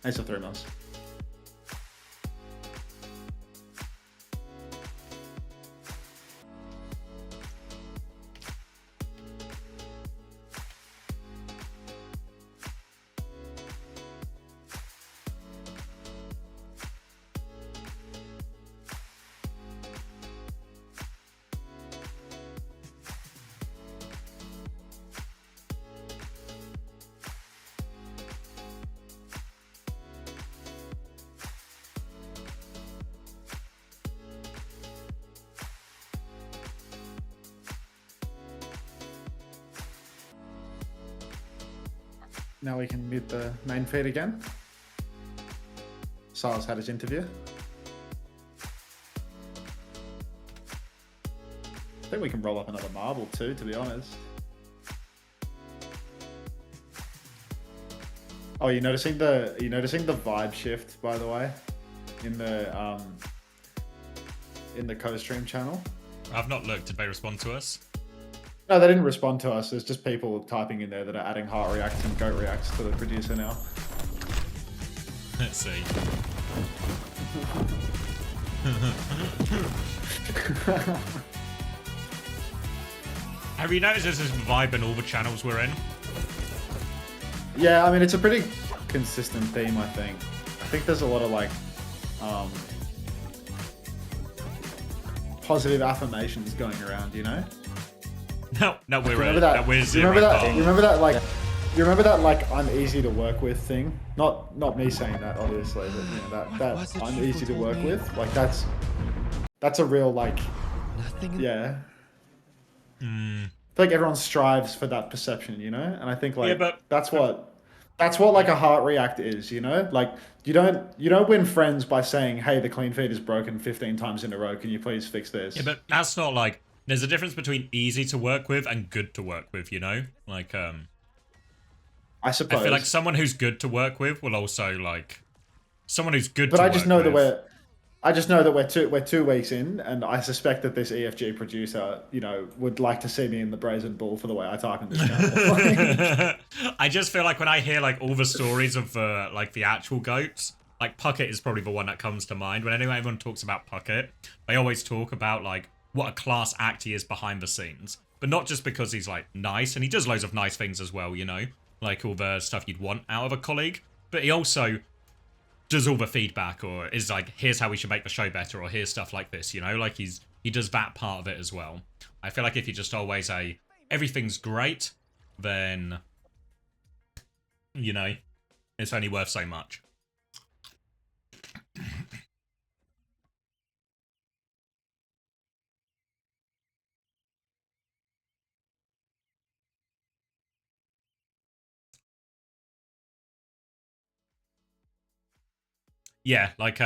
Ace of 3 months. Now we can mute the main feed again. Silas had his interview. I think we can roll up another marble too, to be honest. Oh, you're noticing the vibe shift, by the way, in the co-stream channel? I've not looked. Did they respond to us? No, they didn't respond to us. There's just people typing in there that are adding heart reacts and goat reacts to the producer now. Let's see. Have you noticed there's this vibe in all the channels we're in? Yeah, I mean, it's a pretty consistent theme, I think. I think there's a lot of like positive affirmations going around, you know? No, we're remember that? we're zero. You remember that like I'm easy to work with thing? Not me saying that, obviously, but you know, that I'm easy to work with. Like that's a real like yeah. I feel like everyone strives for that perception, you know? And I think like Yeah, but that's what like a heart react is, you know? Like you don't win friends by saying, "Hey, the clean feed is broken 15 times in a row. Can you please fix this?" Yeah, but that's not like there's a difference between easy to work with and good to work with, you know? Like I suppose. I feel like someone who's good to work with will also like someone who's good but to I just work know with. that we're 2 weeks in, and I suspect that this EFG producer, you know, would like to see me in the brazen bull for the way I type in this channel. I just feel like when I hear like all the stories of like the actual goats, like Puckett is probably the one that comes to mind. When everyone talks about Puckett, they always talk about like what a class act he is behind the scenes, but not just because he's like nice, and he does loads of nice things as well, you know, like all the stuff you'd want out of a colleague, but he also does all the feedback, or is like, here's how we should make the show better, or here's stuff like this, you know, like he does that part of it as well. I feel like if you just always say everything's great, then, you know, it's only worth so much. Yeah, like,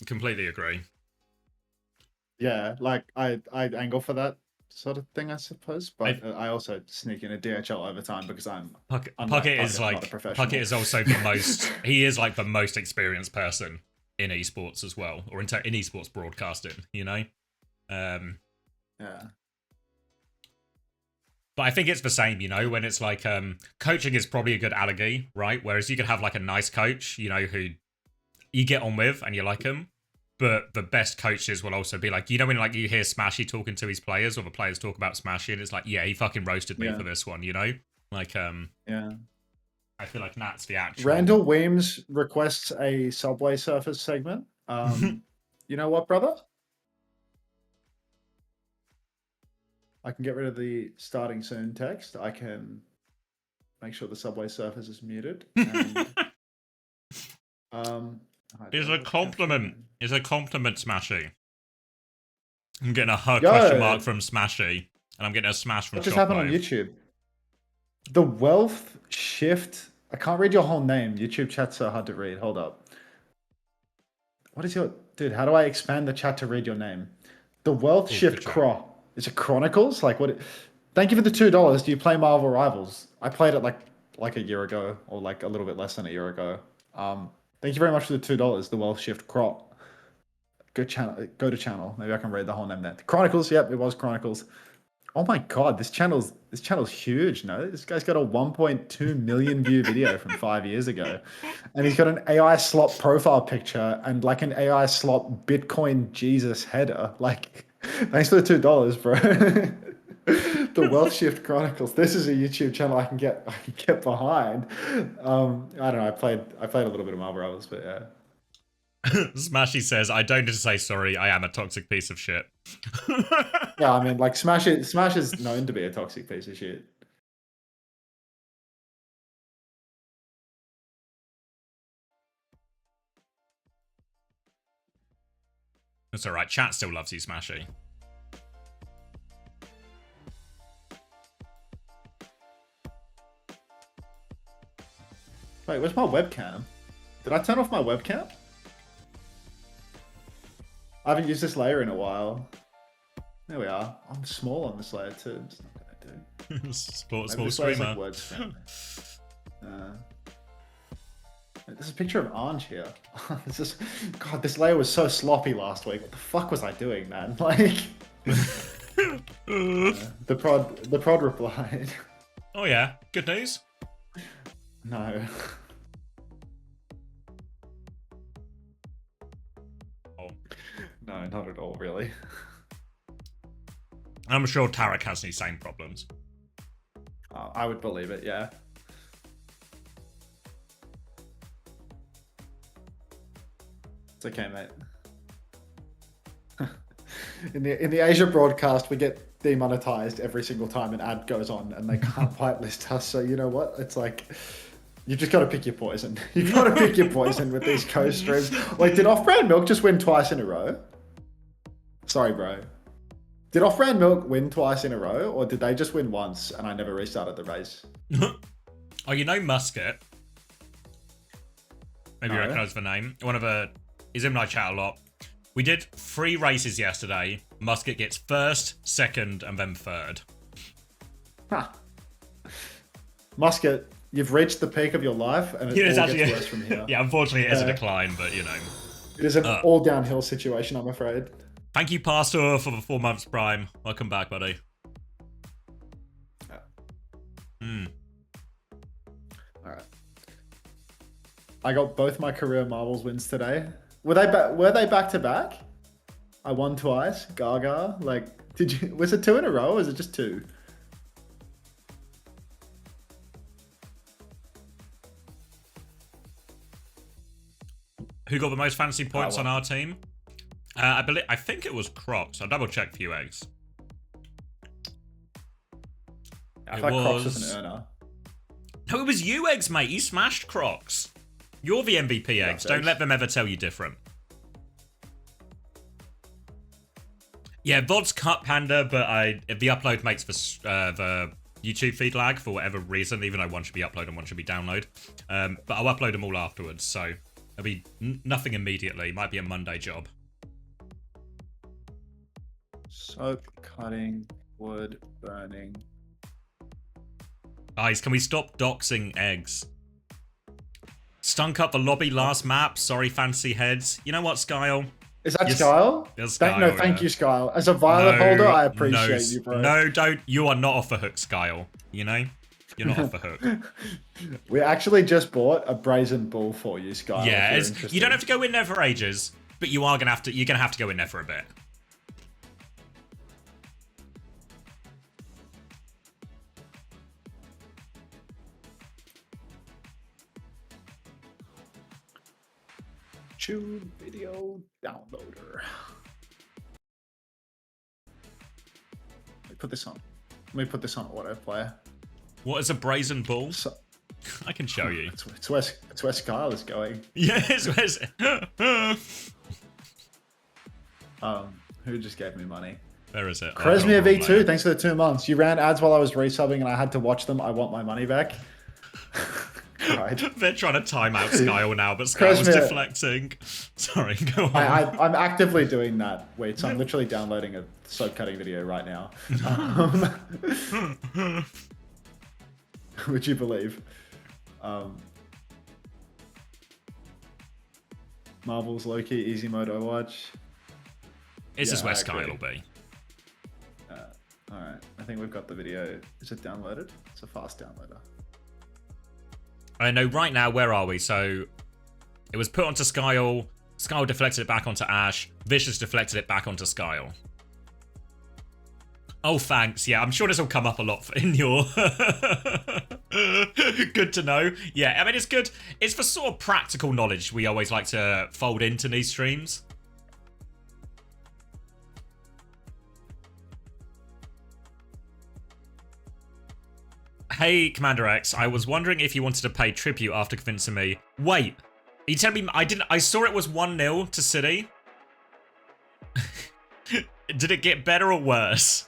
completely agree. Yeah, like I angle for that sort of thing, I suppose. But I also sneak in a DHL overtime because I'm Puckett is not like a professional. Puckett is also the most. He is like the most experienced person in esports as well, or in esports broadcasting. You know. Yeah. But I think it's the same, you know, when it's like coaching is probably a good analogy, right? Whereas you could have like a nice coach, you know, who you get on with and you like him. But the best coaches will also be like, you know, when like you hear Smashy talking to his players, or the players talk about Smashy, and it's like, yeah, he fucking roasted me for this one, you know? Like, yeah. I feel like that's the actual. Randall Weems requests a Subway Surfers segment. You know what, brother? I can get rid of the starting soon text. I can make sure the Subway Surfers is muted. And, it's a compliment. It's a compliment, Smashy. I'm getting a question mark from Smashy, and I'm getting a smash from What just happened on YouTube? The Wealth Shift. I can't read your whole name. YouTube chat's so hard to read. Hold up. What is your... Dude, how do I expand the chat to read your name? The Wealth Shift Cro. Is it Chronicles? Like what? Thank you for the $2. Do you play Marvel Rivals? I played it like a year ago, or like a little bit less than a year ago. Thank you very much for the $2. The Wealth Shift Cro. Go to channel. Maybe I can read the whole name there. Chronicles. Yep, it was Chronicles. Oh my god, this channel's huge. No, this guy's got a 1.2 million view video from 5 years ago, and he's got an AI slot profile picture and like an AI slot Bitcoin Jesus header. Like, thanks for the $2, bro. The Wealth Shift Chronicles. This is a YouTube channel I can get behind. I don't know. I played a little bit of Marvel Rivals, but yeah. Smashy says, I don't need to say sorry, I am a toxic piece of shit. Yeah, I mean, like Smash is known to be a toxic piece of shit. That's alright, chat still loves you, Smashy. Wait, where's my webcam? Did I turn off my webcam? I haven't used this layer in a while. There we are. I'm small on this layer too. It's not gonna do. Small streamer. Like word spam. There's a picture of Ange here. God, this layer was so sloppy last week. What the fuck was I doing, man? Like, the prod replied. Oh yeah, good news. No. Oh. No, not at all, really. I'm sure Tarek has these same problems. I would believe it, yeah. It's okay, mate. in the Asia broadcast, we get demonetized every single time an ad goes on, and they can't whitelist us. So you know what? It's like, you just got to pick your poison. You got to pick your poison with these co-streams. Like, did Off-Brand Milk just win twice in a row? Sorry, bro. Did Off-Brand Milk win twice in a row, or did they just win once and I never restarted the race? Oh, you know Musket? Maybe you recognize the name. He's in my chat a lot. We did 3 races yesterday. Musket gets first, second, and then third. Huh. Musket, you've reached the peak of your life, and it all gets worse from here. Yeah, unfortunately, it is a decline, but you know. It is an all downhill situation, I'm afraid. Thank you, Pastor, for the 4 months Prime. Welcome back, buddy. Alright. I got both my career marbles wins today. Were they back to back? I won twice. Gaga. Like, was it 2 in a row, or is it just 2? Who got the most fantasy points on our team? I think it was Crocs. I'll double check for you, Eggs. I thought Crocs was an earner. No, it was you, Eggs, mate. You smashed Crocs. You're the MVP, Eggs. Don't let them ever tell you different. Yeah, VOD's cut, Panda, but the upload makes the YouTube feed lag for whatever reason, even though one should be upload and one should be download. But I'll upload them all afterwards, so there'll be nothing immediately. Might be a Monday job. Soap, cutting, wood, burning. Guys, can we stop doxing Eggs? Stunk up the lobby last map. Sorry, fancy heads. You know what, Skyle? Is that Skyle? Thank you, Skyle. As a violet holder, I appreciate you, bro. No, don't. You are not off the hook, Skyle. You know? You're not off the hook. We actually just bought a brazen bull for you, Skyle. Yeah, you don't have to go in there for ages, but you are you're gonna have to go in there for a bit. Tune video downloader. Let me put this on. Let me put this on autoplay. What is a brazen bull? I can show you. It's where Skyle is going. Yes, who just gave me money? Where is it? Kresmir V2, thanks for the 2 months. You ran ads while I was resubbing and I had to watch them. I want my money back. Right. They're trying to time out Skyle now, but Skyle was deflecting. Sorry, go on. I'm actively doing that. Wait, so I'm literally downloading a soap cutting video right now. Would you believe? Marvel's low-key easy mode Overwatch. This is where Skyle will be. Alright, I think we've got the video. Is it downloaded? It's a fast downloader. I know right now, where are we? So it was put onto Skyle. Skyle deflected it back onto Ash. Vicious deflected it back onto Skyle. Oh, thanks. Yeah, I'm sure this will come up a lot in your... Good to know. Yeah, I mean, it's good. It's for sort of practical knowledge we always like to fold into these streams. Hey, CommanderX, I was wondering if you wanted to pay tribute after convincing me. Wait, are you telling me I didn't? I saw it was 1-0 to City. Did it get better or worse?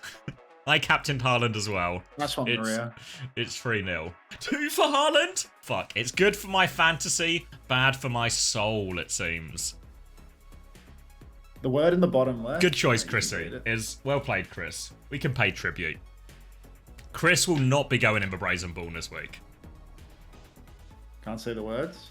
I captained Haaland as well. That's one, Maria. It's 3-0. 2 for Haaland? Fuck, it's good for my fantasy, bad for my soul, it seems. The word in the bottom left. Good choice, Chrissy. Is well played, Chris. We can pay tribute. Chris will not be going in the Brazen Ball this week. Can't say the words.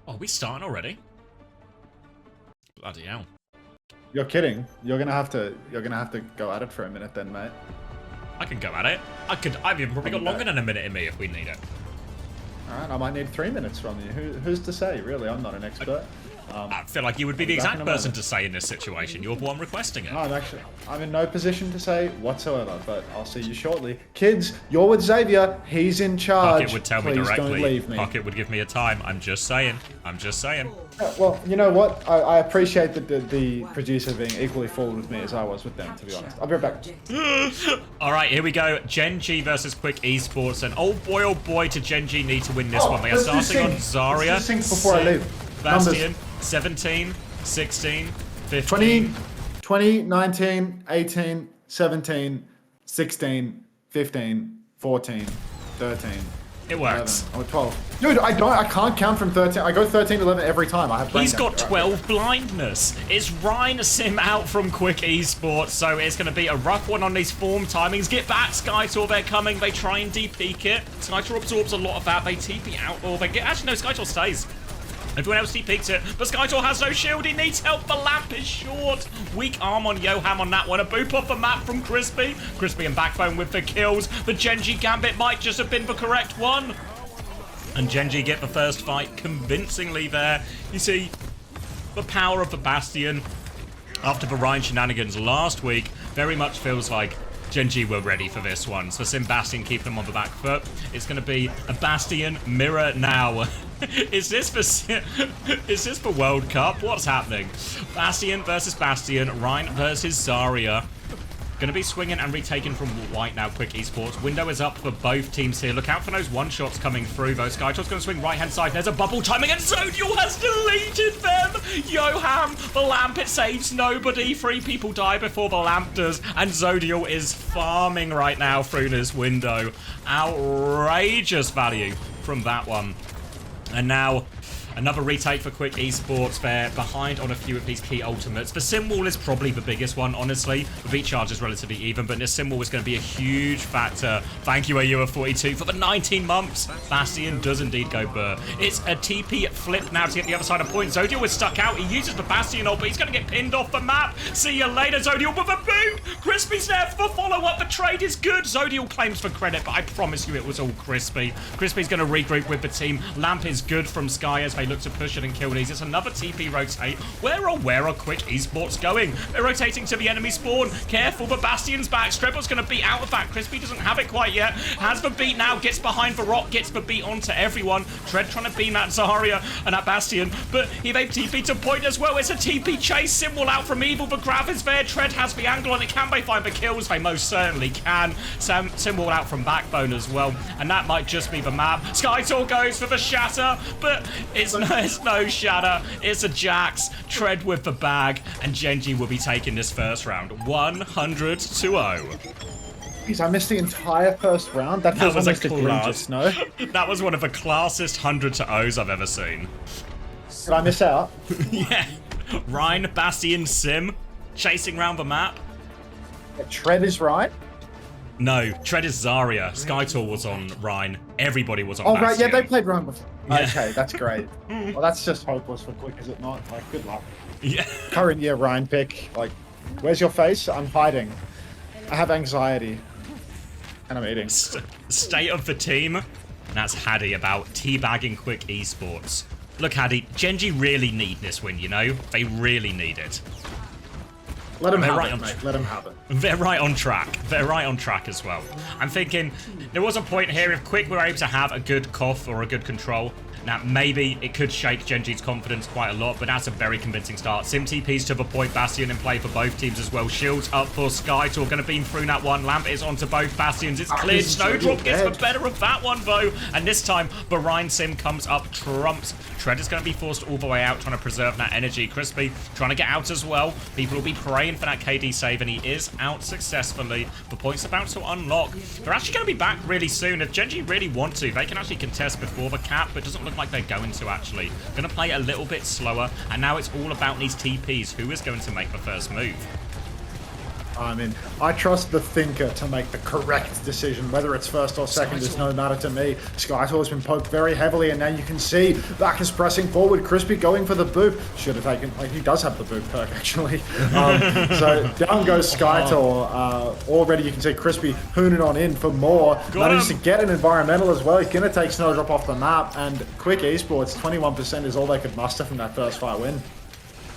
Oh, are we starting already? Bloody hell. You're kidding. You're gonna have to go at it for a minute then, mate. I can go at it. I've even probably got longer than a minute in me if we need it. Alright, I might need 3 minutes from you. Who's to say, really? I'm not an expert. I feel like you would be the exact person to say in this situation. You're the one requesting it. No, I'm in no position to say whatsoever, but I'll see you shortly. Kids, you're with Xavier. He's in charge. Pocket would tell me Please directly. Don't leave me. Pocket would give me a time. I'm just saying. I'm just saying. Well, you know what? I appreciate the producer being equally forward with me as I was with them, to be honest. I'll be right back. All right, here we go. Gen.G versus Quick Esports. And oh boy, to Gen.G need to win this one. They are starting on Zarya. Let's do sync before I leave. Bastion, Numbers. 17, 16, 15. 20, 19, 18, 17, 16, 15, 14, 13. It works. 11, or 12. Dude, I can't count from 13. I go 13 to 11 every time. I have brain He's got damage. 12 blindness. It's Ryan Sim out from Quick Esports, so it's going to be a rough one on these form timings. Get back, Skytor, they're coming. They try and de-peek it. Skytor absorbs a lot of that. They TP out, or they get... Actually, no, Skytor stays. Everyone else de-peeks it, but Skytor has no shield. He needs help. The lamp is short. Weak arm on Yoham on that one. A boop off the map from Crispy. Crispy and Backbone with the kills. The Gen.G Gambit might just have been the correct one. And Gen.G get the first fight convincingly there. You see, the power of the Bastion after the Ryan shenanigans last week very much feels like Gen.G were ready for this one. So Sim Bastion keep them on the back foot. It's going to be a Bastion mirror now. Is this for World Cup? What's happening? Bastion versus Bastion. Ryan versus Zarya. Going to be swinging and retaken from white now, Quick Esports. Window is up for both teams here. Look out for those one-shots coming through, though. Skytor's going to swing right-hand side. There's a bubble timing, and Zodial has deleted them! Yoham, the lamp, it saves nobody. 3 people die before the lamp does, and Zodial is farming right now through this window. Outrageous value from that one. And now... another retake for Quick Esports. They're behind on a few of these key ultimates. The sim wall is probably the biggest one, honestly. The beat charge is relatively even, but this sim wall is going to be a huge factor. Thank you, AU42, for the 19 months. Bastion does indeed go burr. It's a TP flip now to get the other side of point. Zodial is stuck out. He uses the Bastion ult, but he's going to get pinned off the map. See you later, Zodial, with a boot. Crispy's there for the follow-up. The trade is good. Zodial claims for credit, but I promise you it was all Crispy. Crispy's going to regroup with the team. Lamp is good from Sky as they look to push it and kill these. It's another TP rotate. Where are Quick Esports going? They're rotating to the enemy spawn. Careful, the Bastion's back. Strepper's going to beat out of that. Crispy doesn't have it quite yet. Has the beat now. Gets behind the rock. Gets the beat onto everyone. Tread trying to beam that Zarya and that Bastion. But they've TP to point as well. It's a TP chase. Symbol out from Evil. The grab is there. Tread has the angle on it. Can they find the kills? They most certainly can. Symbol out from Backbone as well. And that might just be the map. Skytor goes for the shatter. But it's no shatter. It's a Jax. Tread with the bag. And Gen.G will be taking this first round. 100 to 0. Jeez, I missed the entire first round. That was almost egregious, no? That was one of the classest 100 to 0s I've ever seen. Did I miss out? Yeah. Ryan, Bastion, Sim, chasing around the map. Tread is right. No, Tread is Zarya. Skytor was on Rhine. Everybody was on Oh, Bastion. right, yeah, they played Ryan before. Yeah. Okay, that's great. Well, that's just hopeless for Quick, is it not? Like, good luck. Yeah. Current year Ryan pick. Like, where's your face? I'm hiding. I have anxiety. And I'm eating. State of the team. And that's Haddy about teabagging Quick Esports. Look, Haddy, Gen.G really need this win, you know? They really need it. Let him have it, mate. Let him have it. They're right on track. They're right on track as well. I'm thinking there was a point here if Quick were able to have a good cough or a good control. Now, maybe it could shake Gen.G's confidence quite a lot, but that's a very convincing start. Sim TP's to the point, Bastion in play for both teams as well. Shields up for Skytor, going to beam through that one. Lamp is onto both Bastions. It's cleared. Snowdrop gets the better of that one, though. And this time, Bahrain Sim comes up, trumps. Tread is going to be forced all the way out, trying to preserve that energy. Crispy trying to get out as well. People will be praying for that KD save, and he is out successfully. The point's about to unlock. They're actually going to be back really soon. If Gen.G really want to, they can actually contest before the cap, but it doesn't look like they're going to actually. Going to play a little bit slower, and now it's all about these TPs. Who is going to make the first move? I mean, I trust the thinker to make the correct decision. Whether it's first or second is no matter to me. Skytor has been poked very heavily, and now you can see Back is pressing forward. Crispy going for the boop. Should have taken, like, he does have the boop perk, actually. So down goes Skytor. Already you can see Crispy hooning on in for more. Manages to get an environmental as well. He's going to take Snowdrop off the map, and Quick Esports, 21% is all they could muster from that first fight win.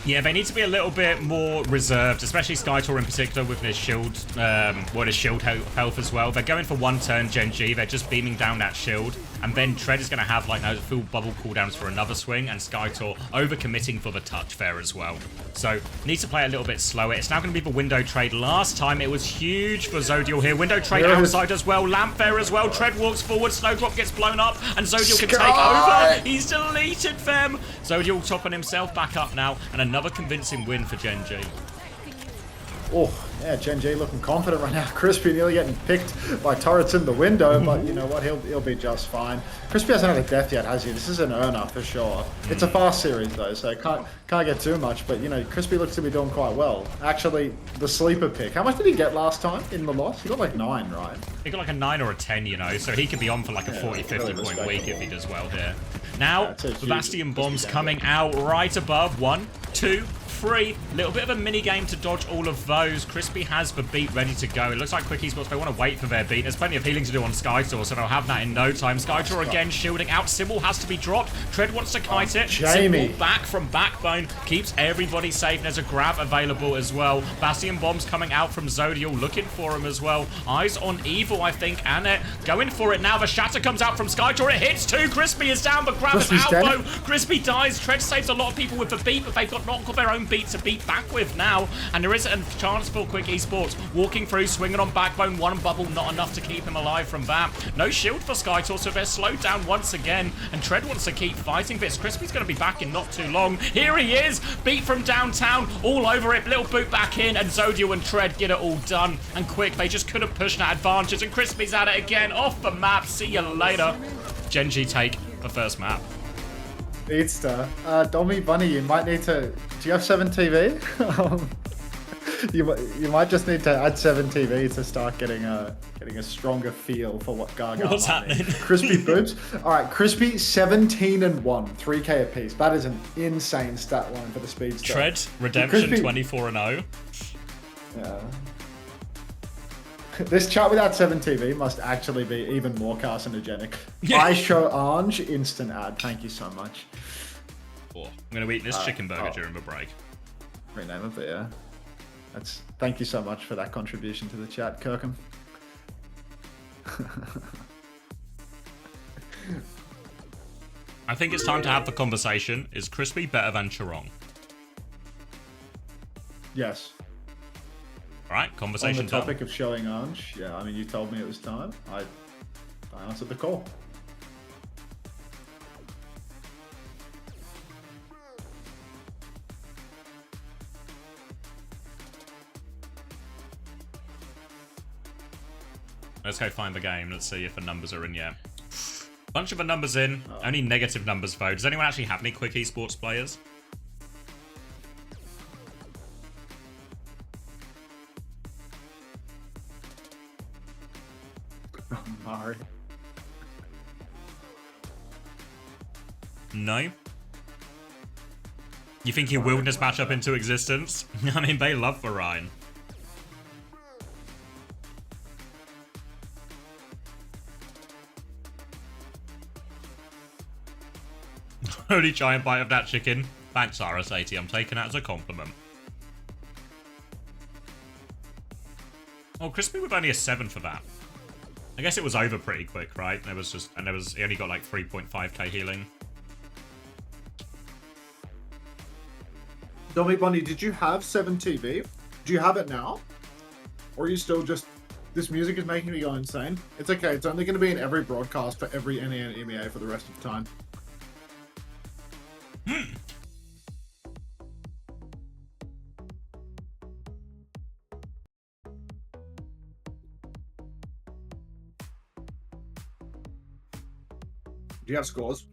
Yeah, they need to be a little bit more reserved, especially Skytor in particular with his shield, his shield health as well. They're going for one turn Gen.G, they're just beaming down that shield, and then Tread is going to have like no full bubble cooldowns for another swing, and Skytor over-committing for the touch there as well. So, needs to play a little bit slower. It's now going to be the window trade. Last time it was huge for Zodial here. Window trade outside as well, Lamp there as well. Tread walks forward, Snowdrop gets blown up, and Zodial can take over. He's deleted them. Zodial topping himself back up now, and another convincing win for Gen.G. Oh, yeah, Gen.G looking confident right now. Crispy nearly getting picked by turrets in the window, but you know what? He'll be just fine. Crispy hasn't had a death yet, has he? This is an earner for sure. It's a fast series though, so can't get too much. But you know, Crispy looks to be doing quite well. Actually, the sleeper pick. How much did he get last time in the loss? He got like 9, right? He got like a 9 or a 10, you know, so he could be on for like a 40-50 point week if he does well here. Now, the Bastion bombs coming out right above. 1, 2, 3. Little bit of a mini game to dodge all of those. Crispy has the beat ready to go. It looks like Quick Esports, they want to wait for their beat. There's plenty of healing to do on Skytor, so they'll have that in no time. Skytor again shielding out. Symbol has to be dropped. Tread wants to kite it. Jamie. Symbol back from Backbone. Keeps everybody safe. There's a grab available as well. Bastion bombs coming out from Zodial, looking for him as well. Eyes on Evil, I think. Annette going for it now. The shatter comes out from Skytor. It hits too. Crispy is down, but grab his elbow. Crispy dies. Tread saves a lot of people with the beat, but they've not got their own beat to beat back with now, and there is a chance for Quick Esports walking through, swinging on Backbone. One bubble, not enough to keep him alive from that. No shield for Skytor, so they're slowed down once again, and Tread wants to keep fighting this. Crispy's going to be back in not too long. Here he is, beat from downtown, all over it, little boot back in, and Zodial and Tread get it all done, and Quick, they just couldn't push that advantage, and Crispy's at it again, off the map. See you later. Gen.G take the first map. Beatster. Dommy Bunny, you might need to... Do you have 7 TV? you might just need to add 7 TV to start getting a stronger feel for what Gaga. What's happening? Crispy boobs. All right, Crispy 17 and 1, 3K apiece. That is an insane stat line for the speedster. Tread Redemption 24 and 0. Yeah. This chat without 7 TV must actually be even more carcinogenic. Yeah. I show Ange instant ad. Thank you so much. Oh, I'm going to eat this chicken burger during the break. Rename it, but yeah. Thank you so much for that contribution to the chat, Kirkham. I think it's time to have the conversation. Is Crispy better than Charong? Yes. All right, conversation on the topic of showing Ange, yeah, I mean, you told me it was time. I answered the call. Let's go find the game. Let's see if the numbers are in yet. Bunch of the numbers in. Only negative numbers though. Does anyone actually have any Quick Esports players? Mari. No? You think he willed this matchup into existence? I mean, they love Varine. Holy giant bite of that chicken. Thanks, RS80. I'm taking that as a compliment. Oh, Crispy with only a 7 for that. I guess it was over pretty quick, right? There was just, and he only got like 3.5k healing. Dummy Bunny, did you have 7 TV? Do you have it now? Or are you still just... This music is making me go insane. It's okay, it's only going to be in every broadcast for every NA and EMEA for the rest of the time. Do you have scores?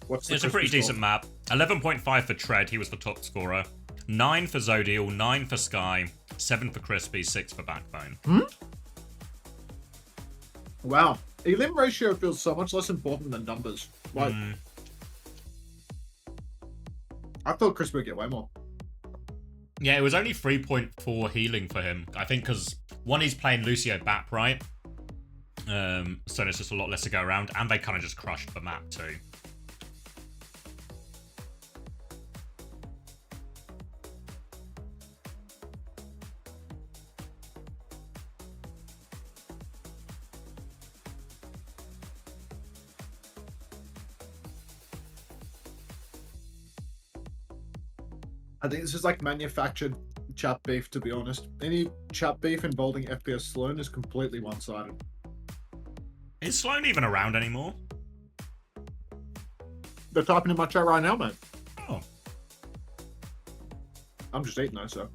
What's the It's a pretty decent map. 11.5 for Tread, he was the top scorer. 9 for Zodial, 9 for Sky, 7 for Crispy, 6 for Backbone. Wow. Elim ratio feels so much less important than numbers. Like, I thought Crispy would get way more. Yeah, it was only 3.4 healing for him. I think because, one, he's playing Lucio Bap, right? So there's just a lot less to go around, and they kind of just crushed the map too. I think this is like manufactured chat beef, to be honest. Any chat beef involving FPS Sloan is completely one-sided. Is Sloan even around anymore? They're typing in my chat right now, mate. Oh. I'm just eating though, so.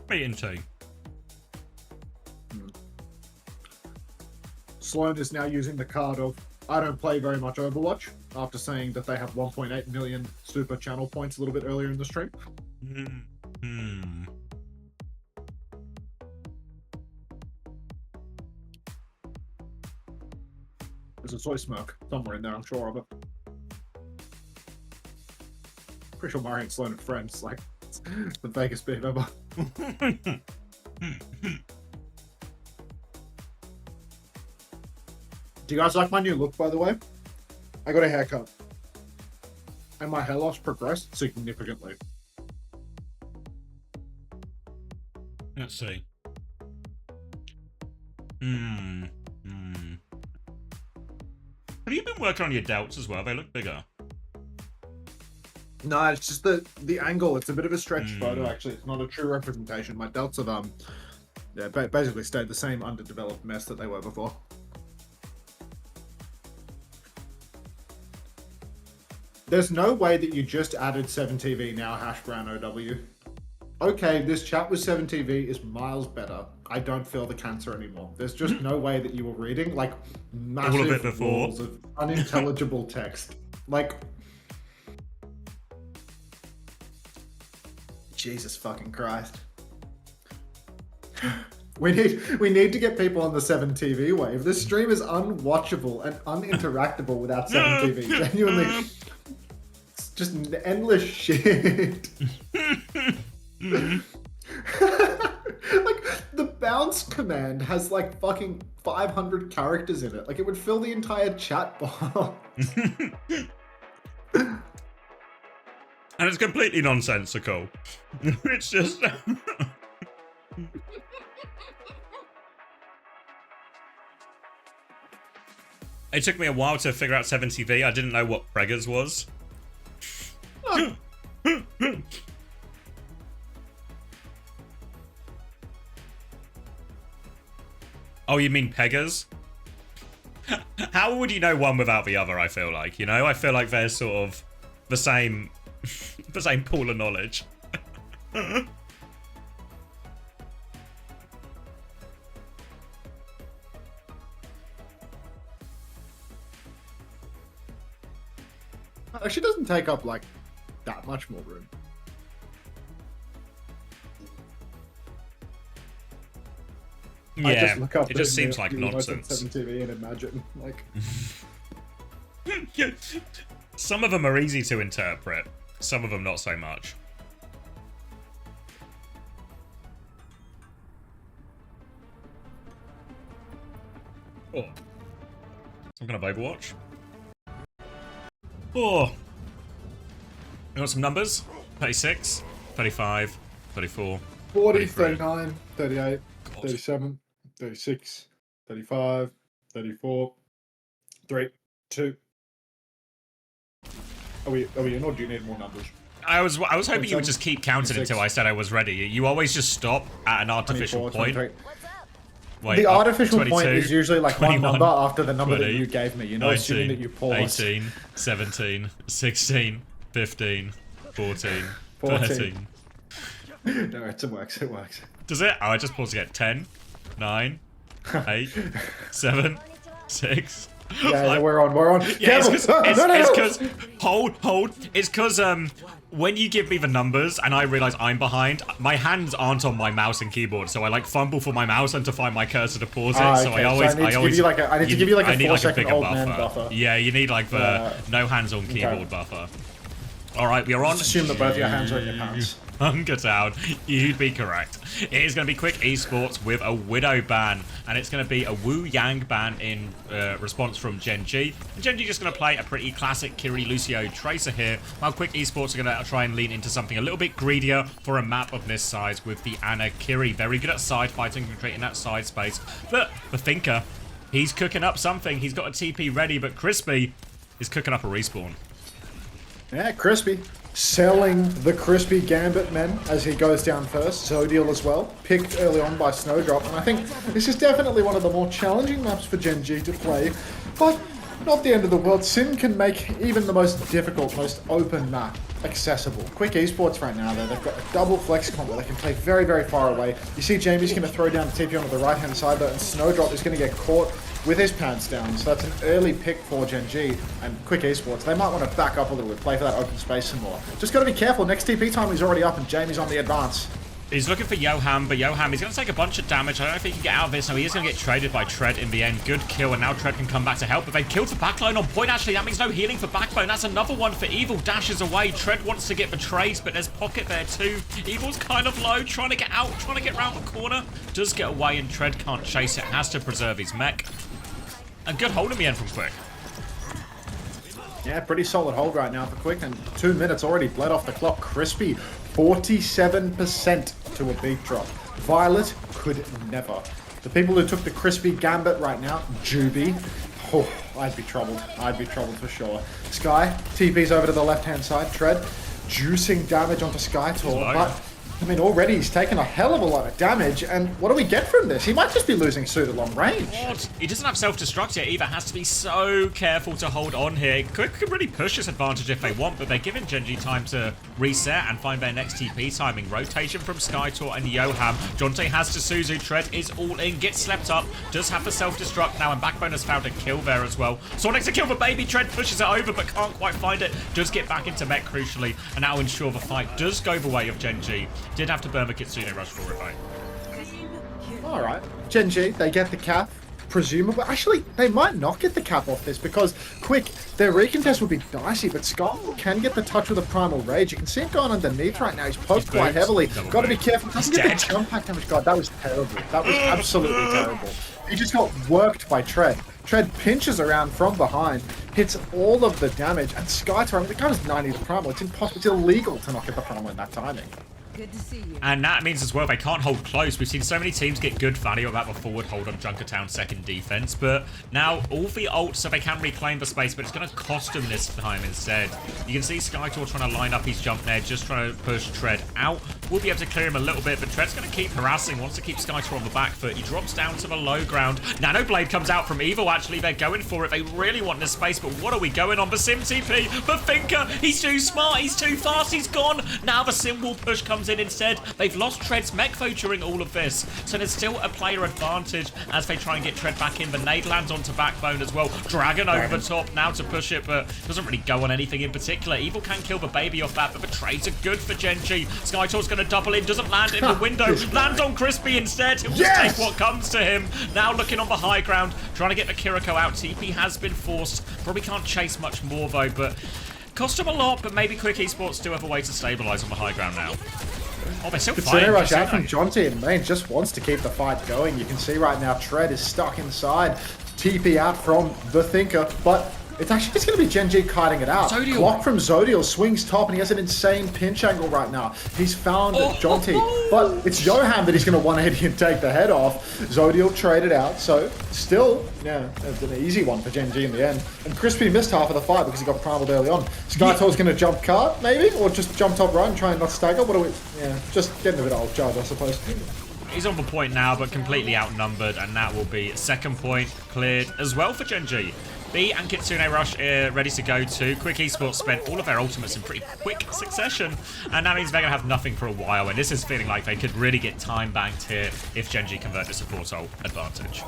Me too. Sloan is now using the card of, I don't play very much Overwatch, after saying that they have 1.8 million super channel points a little bit earlier in the stream. There's a soy smoke somewhere in there, I'm sure of it. Pretty sure Mario and Sloan are friends, like, it's the biggest beef ever. Do you guys like my new look, by the way? I got a haircut. And my hair loss progressed significantly. Let's see. Have you been working on your delts as well? They look bigger. No, it's just the angle. It's a bit of a stretched photo, actually. It's not a true representation. My delts have, yeah, basically stayed the same underdeveloped mess that they were before. There's no way that you just added 7TV now, Hashbrown OW. Okay, this chat with 7TV is miles better. I don't feel the cancer anymore. There's just no way that you were reading, like, massive walls of unintelligible text. Like, Jesus fucking Christ. We need to get people on the 7TV wave. This stream is unwatchable and uninteractable without 7TV. Genuinely, it's just endless shit. Like, the bounce command has like fucking 500 characters in it. Like, it would fill the entire chat box. And it's completely nonsensical. It's just... It took me a while to figure out 7TV. I didn't know what Preggers was. Oh, you mean Peggers? How would you know one without the other, I feel like, you know? I feel like they're sort of the same... the same pool of knowledge. She doesn't take up like that much more room. I Yeah, just look up it just the seems like emotes on nonsense. 7TV and imagine, like... Some of them are easy to interpret, some of them not so much. Oh. Some kind of Overwatch. Oh. You want some numbers? 36, 35, 34, 40, 33. 39, 38, God. 37, 36, 35, 34, 3, 2. Are we in, or do you need more numbers? I was hoping you would 27, just keep counting 26. until I said I was ready. You always just stop at an artificial 24, point. 23. Wait, The artificial 22, point is usually like 21, one number after the number 20, that you gave me. You know, assuming that you pause. 18, 17, 16, 15, 14, 14. 13. No, it works. It works. Does it? Oh, I just paused to get 10, 9, 8, 7, 6. Yeah, we're on. We're on. Yeah, Careful. it's because hold. It's because when you give me the numbers and I realize I'm behind, my hands aren't on my mouse and keyboard, so I like fumble for my mouse and to find my cursor to pause it. Okay. So I always I need to give you like a 4-second bigger old man buffer. Yeah, you need like the no hands on keyboard buffer. All right, we are on. Just assume that both your hands are in your pants. Hunker Town, you'd be correct. It is going to be quick esports with a Widow ban, and it's going to be a Wu Yang ban in response from Gen.G. And Gen.G just going to play a pretty classic Kiri Lucio Tracer here, while quick esports are going to try and lean into something a little bit greedier for a map of this size with the Ana Kiri. Very good at side fighting and creating that side space. But the Thinker, he's cooking up something. He's got a TP ready, but Crispy is cooking up a respawn. Yeah, Crispy. Selling the Crispy Gambit men as he goes down first. Zodiel as well. Picked early on by Snowdrop. And I think this is definitely one of the more challenging maps for Gen.G to play. But not the end of the world. Sin can make even the most difficult, most open map accessible. Quick esports right now, though. They've got a double flex comp where they can play very, very far away. You see Jamie's going to throw down the TP onto the right-hand side, though, and Snowdrop is going to get caught with his pants down. So that's an early pick for Gen.G and Quick Esports. They might want to back up a little bit, play for that open space some more. Just got to be careful. Next TP time he's already up and Jamie's on the advance. He's looking for Yoham, but Yoham, he's going to take a bunch of damage. I don't know if he can get out of this. No, he is going to get traded by Tread in the end. Good kill, and now Tread can come back to help. But they've killed the backline on point, actually. That means no healing for Backbone. That's another one for Evil. Dashes away. Tread wants to get betrayed, but there's Pocket there too. Evil's kind of low, trying to get out, trying to get around the corner. Does get away, and Tread can't chase it. Has to preserve his mech. A good hold in the end from Quick. Yeah, pretty solid hold right now for Quick, and 2 minutes already bled off the clock. Crispy, 47% to a beat drop. Violet could never. The people who took the Crispy Gambit right now, Juby, oh, I'd be troubled. I'd be troubled for sure. Sky, TP's over to the left-hand side. Tread, juicing damage onto Skytor, but I mean, already he's taken a hell of a lot of damage, and what do we get from this? He might just be losing Suit at long range. What? He doesn't have self-destruct yet either. Has to be so careful to hold on here. Quick can really push this advantage if they want, but they're giving Gen.G time to reset and find their next TP timing. Rotation from Skytor and Yoham. Jonte has to Suzu. Tread is all in, gets slept up, does have the self-destruct now, and Backbone has found a kill there as well. Sonic's a kill for Baby. Tread pushes it over, but can't quite find it. Does get back into mech crucially, and now ensure the fight does go the way of Gen.G. Did have to burn the Kitsune Rush for it, though. Alright. Gen.G, they get the cap. Presumably. Actually, they might not get the cap off this because, Quick, their recontest would be dicey, but Scott can get the touch with a Primal Rage. You can see it going underneath right now. He's poked quite heavily. Got to be careful. Doesn't get the jump pack damage. God, that was terrible. That was absolutely terrible. He just got worked by Tread. Tread pinches around from behind, hits all of the damage, and Skytor, the guy has 90 to Primal. It's impossible. It's illegal to not get the Primal in that timing. Good to see you. And that means as well they can't hold close. We've seen so many teams get good value about the forward hold on Junkertown's second defense, but now all the ults so they can reclaim the space, but it's going to cost them this time instead. You can see Skytor trying to line up his jump there, just trying to push Tread out. We'll be able to clear him a little bit, but Tread's going to keep harassing, wants to keep Skytor on the back foot. He drops down to the low ground. Nanoblade comes out from Evil, actually. They're going for it. They really want this space, but what are we going on? The Sim TP, the Thinker, he's too smart, he's too fast, he's gone. Now the Sim will push comes comes in instead. They've lost Tread's mech though during all of this, so there's still a player advantage as they try and get Tread back in. The nade lands onto Backbone as well. Dragon over the top now to push it, but doesn't really go on anything in particular. Evil can kill the baby off that, but the trades are good for Gen.G. Skytor's going to double in, doesn't land in the window, lands on Crispy instead. He'll just take what comes to him. Now looking on the high ground, trying to get the Kiriko out. TP has been forced. Probably can't chase much more though, but cost him a lot, but maybe Quick Esports do have a way to stabilize on the high ground now. Oh, they're still fighting. Rush out from Jonty and Main just wants to keep the fight going. You can see right now Tread is stuck inside. TP out from the Thinker, but it's actually just going to be Gen.G kiting it out. Zodial. Block from Zodial, swings top, and he has an insane pinch angle right now. He's found Jonty, but it's Johan that he's going to 180 and take the head off. Zodial traded out, so still, yeah, it's an easy one for Gen.G in the end. And Crispy missed half of the fight because he got primaled early on. Skytor's going to jump cart, maybe, or just jump top right and try and not stagger. What do we? Yeah, just getting a bit old charge, I suppose. He's on the point now, but completely outnumbered, and that will be second point cleared as well for Gen.G. B and Kitsune Rush ready to go too. Quick Esports spent all of their ultimates in pretty quick succession, and that means they're going to have nothing for a while, and this is feeling like they could really get time banked here if Gen.G convert the support ult advantage.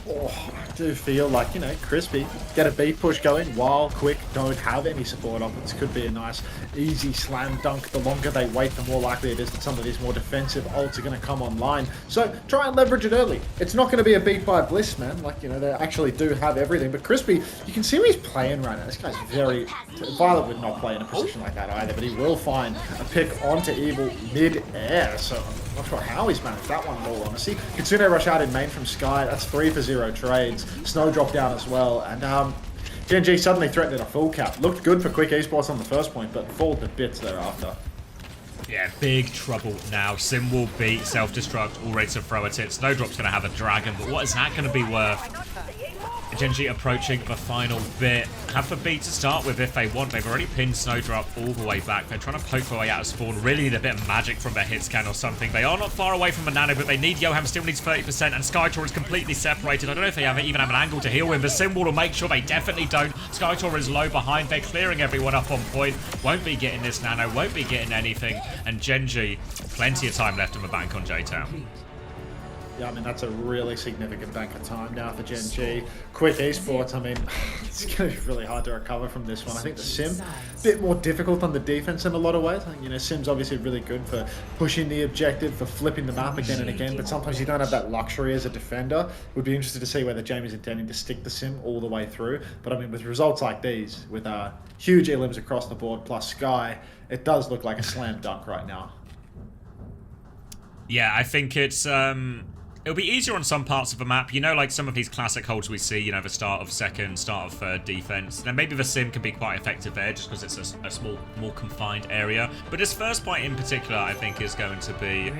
Oh, I do feel like, you know, Crispy, get a B push going while Quick don't have any support on. This could be a nice, easy slam dunk. The longer they wait, the more likely it is that some of these more defensive ults are going to come online. So try and leverage it early. It's not going to be a beat by Bliss, man. Like, you know, they actually do have everything. But Crispy, you can see where he's playing right now. This guy's very... Violet would not play in a position like that either, but he will find a pick onto Evil mid-air. So I'm not sure how he's managed that one, in all honesty. Kitsune Rush out in main from Sky. That's 3 for 0 trades. Snowdrop down as well. And Gen.G suddenly threatened a full cap. Looked good for Quick Esports on the first point, but fall to bits thereafter. Yeah, big trouble now. Sim will be self-destruct, all ready to throw at it. Snowdrop's going to have a dragon, but what is that going to be worth? Gen.G approaching the final bit. Have the beat to start with if they want. They've already pinned Snowdrop all the way back. They're trying to poke their way out of spawn. Really need a bit of magic from their hit scan or something. They are not far away from the nano, but they need Johan. Still needs 30%, and Skytor is completely separated. I don't know if they even have an angle to heal him. The Sim will make sure they definitely don't. Skytor is low behind. They're clearing everyone up on point. Won't be getting this nano. Won't be getting anything. And Gen.G, plenty of time left in the bank on J-Town. Yeah, I mean, that's a really significant bank of time now for Gen.G. Quick Esports, I mean, it's going to be really hard to recover from this one. I think the Sim, a bit more difficult on the defense in a lot of ways. You know, Sim's obviously really good for pushing the objective, for flipping the map again and again, but sometimes you don't have that luxury as a defender. Would be interested to see whether Jamie's intending to stick the Sim all the way through. But I mean, with results like these, with huge elims across the board plus Sky, it does look like a slam dunk right now. Yeah, I think it's... It'll be easier on some parts of the map. You know, like some of these classic holds we see, you know, the start of second, start of third defense. Then maybe the Sim can be quite effective there just because it's a small, more confined area. But this first point in particular, I think, is going to be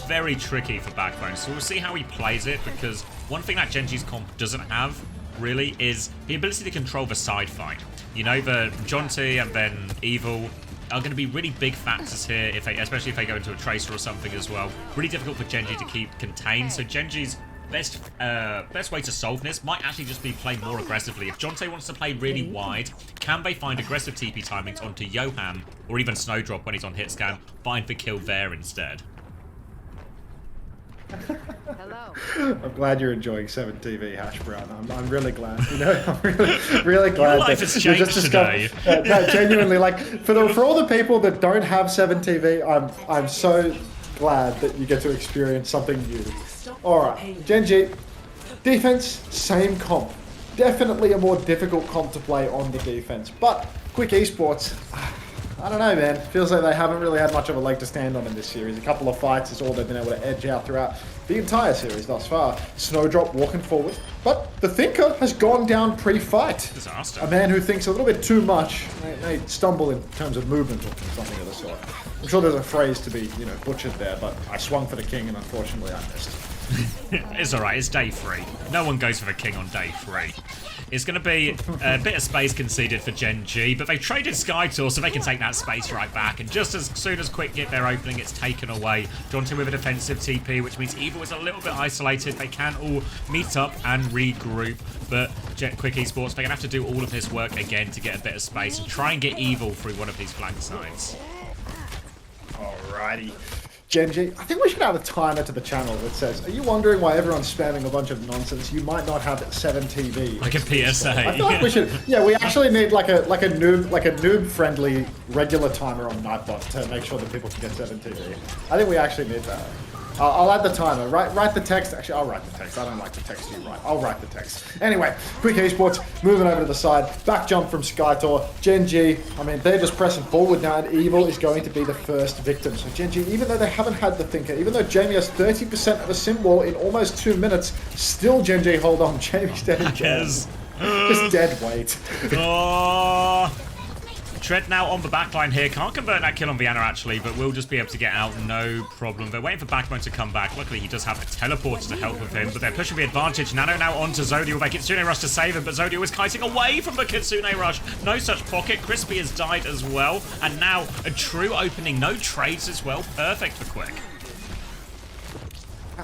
very tricky for Backbone. So we'll see how he plays it, because one thing that Gen.G's comp doesn't have, really, is the ability to control the side fight. You know, the Jonty and then Evil are going to be really big factors here, especially if they go into a Tracer or something as well. Really difficult for Gen.G to keep contained, so Gen.G's best way to solve this might actually just be play more aggressively. If Jonte wants to play really wide, can they find aggressive TP timings onto Johan, or even Snowdrop when he's on hit scan, find the kill there instead? Hello. I'm glad you're enjoying 7TV, Hash Brown. I'm really glad. You know, I'm really glad. Your life has changed today. No, genuinely, like for all the people that don't have 7TV, I'm so glad that you get to experience something new. All right, Gen.G, defense, same comp. Definitely a more difficult comp to play on the defense, but Quick Esports. I don't know, man. Feels like they haven't really had much of a leg to stand on in this series. A couple of fights is all they've been able to edge out throughout the entire series thus far. Snowdrop walking forward, but the Thinker has gone down pre-fight. Disaster. A man who thinks a little bit too much may stumble in terms of movement or something of the sort. I'm sure there's a phrase to be, you know, butchered there, but I swung for the king and unfortunately I missed. It's alright, it's day 3. No one goes for the king on day 3. It's going to be a bit of space conceded for Gen.G, but they traded Skytor so they can take that space right back. And just as soon as Quick get their opening, it's taken away. Jonte with a defensive TP, which means Evil is a little bit isolated. They can all meet up and regroup, but Quick Esports, they're going to have to do all of this work again to get a bit of space and try and get Evil through one of these flank sides. Alrighty. Gen.G, I think we should add a timer to the channel that says, are you wondering why everyone's spamming a bunch of nonsense? You might not have 7TV. Like a PSA. I feel like we should, yeah, we actually need like a noob friendly regular timer on Nightbot to make sure that people can get 7TV. I think we actually need that. I'll add the timer. Write the text. Actually, I'll write the text. I don't like to text you, right? I'll write the text. Anyway, quick esports. Moving over to the side. Back jump from Skytor. Gen.G, I mean, they're just pressing forward now, and Evil is going to be the first victim. So Gen.G, even though they haven't had the thinker, even though Jamie has 30% of a sim wall in almost 2 minutes, still Gen.G hold on. Jamie's dead in jail. Just dead weight. Oh. Tread now on the backline here. Can't convert that kill on Vienna actually, but will just be able to get out, no problem. They're waiting for Backbone to come back. Luckily, he does have a teleporter to help with him, but they're pushing the advantage. Nano now onto Zodiel. They Kitsune Rush to save him, but Zodiel is kiting away from the Kitsune Rush. No such pocket. Crispy has died as well, and now a true opening. No trades as well. Perfect for Quick.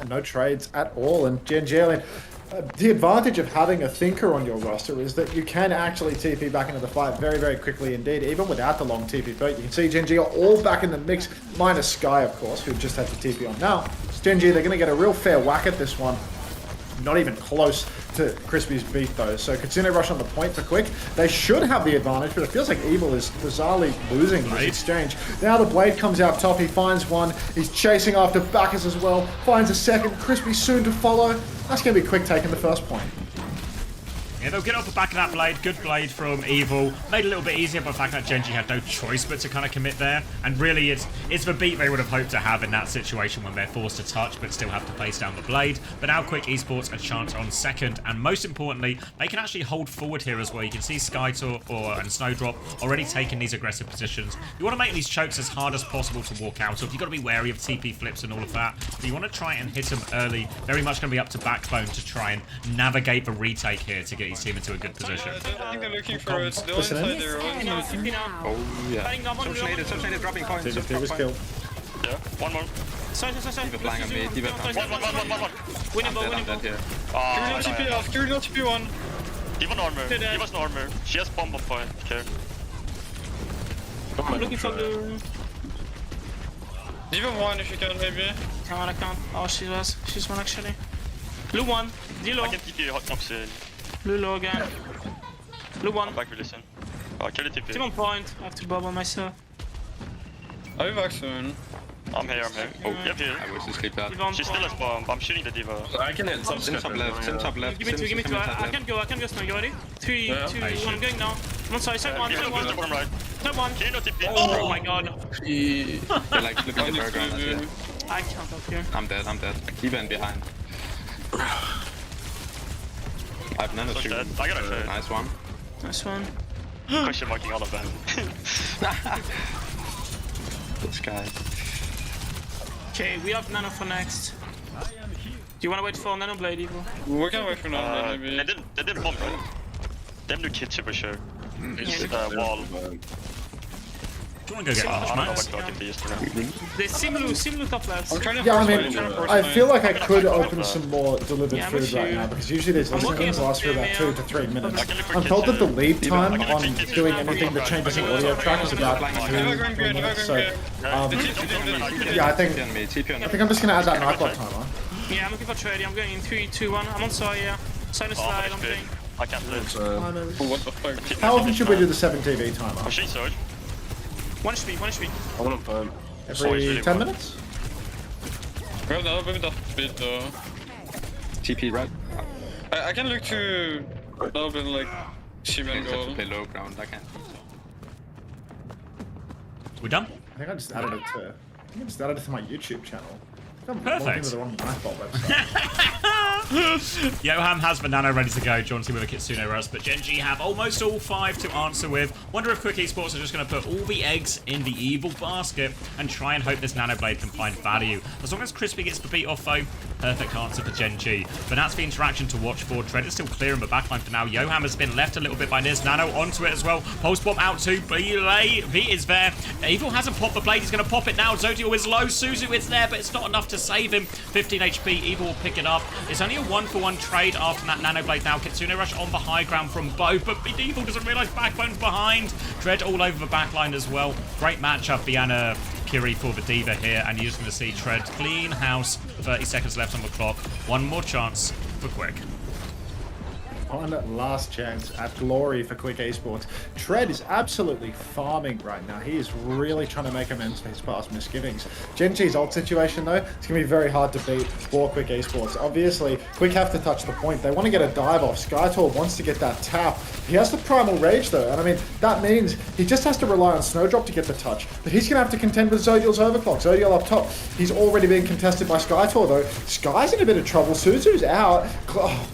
No trades at all, and Gen.G, I mean, the advantage of having a thinker on your roster is that you can actually TP back into the fight very, very quickly indeed, even without the long TP boat. You can see Gen.G are all back in the mix, minus Sky, of course, who just had to TP on now. Gen.G, they're going to get a real fair whack at this one. Not even close to Crispy's beat, though. So Kitsune Rush on the point for Quick. They should have the advantage, but it feels like Evil is bizarrely losing this exchange. Now the Blade comes out top. He finds one. He's chasing after Bacchus as well. Finds a second. Crispy soon to follow. That's going to be Quick taking the first point. Yeah, they'll get off the back of that Blade. Good Blade from Evil. Made it a little bit easier by the fact that Gen.G had no choice but to kind of commit there. And really, it's the beat they would have hoped to have in that situation when they're forced to touch but still have to face down the Blade. But now Quick Esports a chance on second. And most importantly, they can actually hold forward here as well. You can see Skytor and Snowdrop already taking these aggressive positions. You want to make these chokes as hard as possible to walk out of. You've got to be wary of TP flips and all of that. But you want to try and hit them early. Very much going to be up to Backbone to try and navigate the retake here to get his team into a good position. I think they're looking for it. They're inside their own. Oh yeah. Subsnaded, dropping coins. He was killed. Yeah, one more. Sorry. Flying on me. One. I'm dead here. TP off. Kill TP one. Even armor. Give us no armor. She has bomb on point. Okay. I'm looking for the... Even one if you can, maybe. Come on, I can't. Oh, she's one actually. Blue one. D-low. I can TP hot knocks in. Blue low again. Blue one. I'm back, we listen. Kill the TP. Team on point. I have to bubble myself. I'll be back soon. I'm here. Oh, yep, here. I was asleep that. She still has bomb. I'm shooting the diva. I can hit some Sim top left. Give me two. I can go. Snow. You ready? 3, 2, 1. Going now. One side. Side one. Side one. Bottom right. Side one. Kill no TP. Oh my god. They're like looking at the background here. I can't help here. I'm dead. Even behind. I have nano dead. I got a shot. Nice one. Nice one. Question marking all of them. This guy. Okay, we have Nano for next. Do you want to wait for Nano Blade, Evil? We can wait for now, maybe. They didn't bomb, right? They have no kit for sure. It's wall. Do you want to go get I don't know Archmax? what TP is to them. There's Simlu top left. I'm trying to Yeah, I force mean, mine. I feel like I could open some more delivered Yeah, I'm food with right you. now because usually these listings last for about 2 to 3 minutes. I can look for I'm told that the kitchen. lead time I can on look for doing kitchen. anything that changes the audio track is about 2 minutes. So, yeah, I think TP on me. I'm just gonna add that Nightbot timer. Yeah, I'm looking for trading. I'm going in 3, 2, 1. I'm on side, yeah. Silent slide, I'm big. playing. I can't live. Oh, what the fuck? How often should we do the 7TV timer? Machine surge. 1 HP. I want to phone. Every 10 minutes? We have another bit of speed though. TP right. I can look to a little bit like Shivan Have to goal. play low ground. I can't. We done? I think I just added it to my YouTube channel. I think I'm Perfect. logged into the wrong Nightbot website. Yoham has the Nano ready to go, Jaunty with a Kitsune Rush, but Gen.G have almost all 5 to answer with. Wonder if Quick Esports are just going to put all the eggs in the Evil basket and try and hope this Nano Blade can find value. As long as Crispy gets the beat off though, perfect answer for Gen.G. But that's the interaction to watch for. Tread is still clear in the backline for now. Yoham has been left a little bit by this. Nano onto it as well. Pulse bomb out to Belay. V is there. Evil hasn't popped the blade. He's going to pop it now. Zodiel is low. Suzu is there, but it's not enough to save him. 15 HP. Evil will pick it up. It's only a 1-for-1 trade after that Nano Blade now. Kitsune Rush on the high ground from both, but Evil doesn't realise Backbone's behind. Dread all over the backline as well. Great matchup. Vienna Valkyrie for the Diva here, and you're just going to see Tread clean house. 30 seconds left on the clock. One more chance for Quick. One last chance at glory for Quick Esports. Tread is absolutely farming right now. He is really trying to make amends for his past misgivings. Gen.G's ult situation, though, it's going to be very hard to beat for Quick Esports. Obviously, Quick have to touch the point. They want to get a dive off. Skytor wants to get that tap. He has the Primal Rage, though, and I mean, that means he just has to rely on Snowdrop to get the touch. But he's going to have to contend with Zodiel's overclock. Zodiel up top. He's already being contested by Skytor, though. Sky's in a bit of trouble. Suzu's out.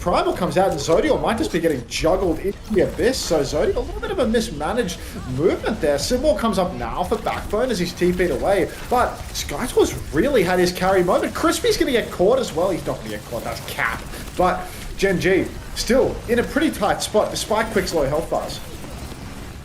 Primal comes out, and Zodiel might just be getting juggled into the abyss. So Zodiel, a little bit of a mismanaged movement there. Symbol comes up now for Backbone as he's TP'd away. But Skytor's really had his carry moment. Crispy's going to get caught as well. He's not going to get caught. That's cap. But Gen.G still in a pretty tight spot despite Quick's low health bars.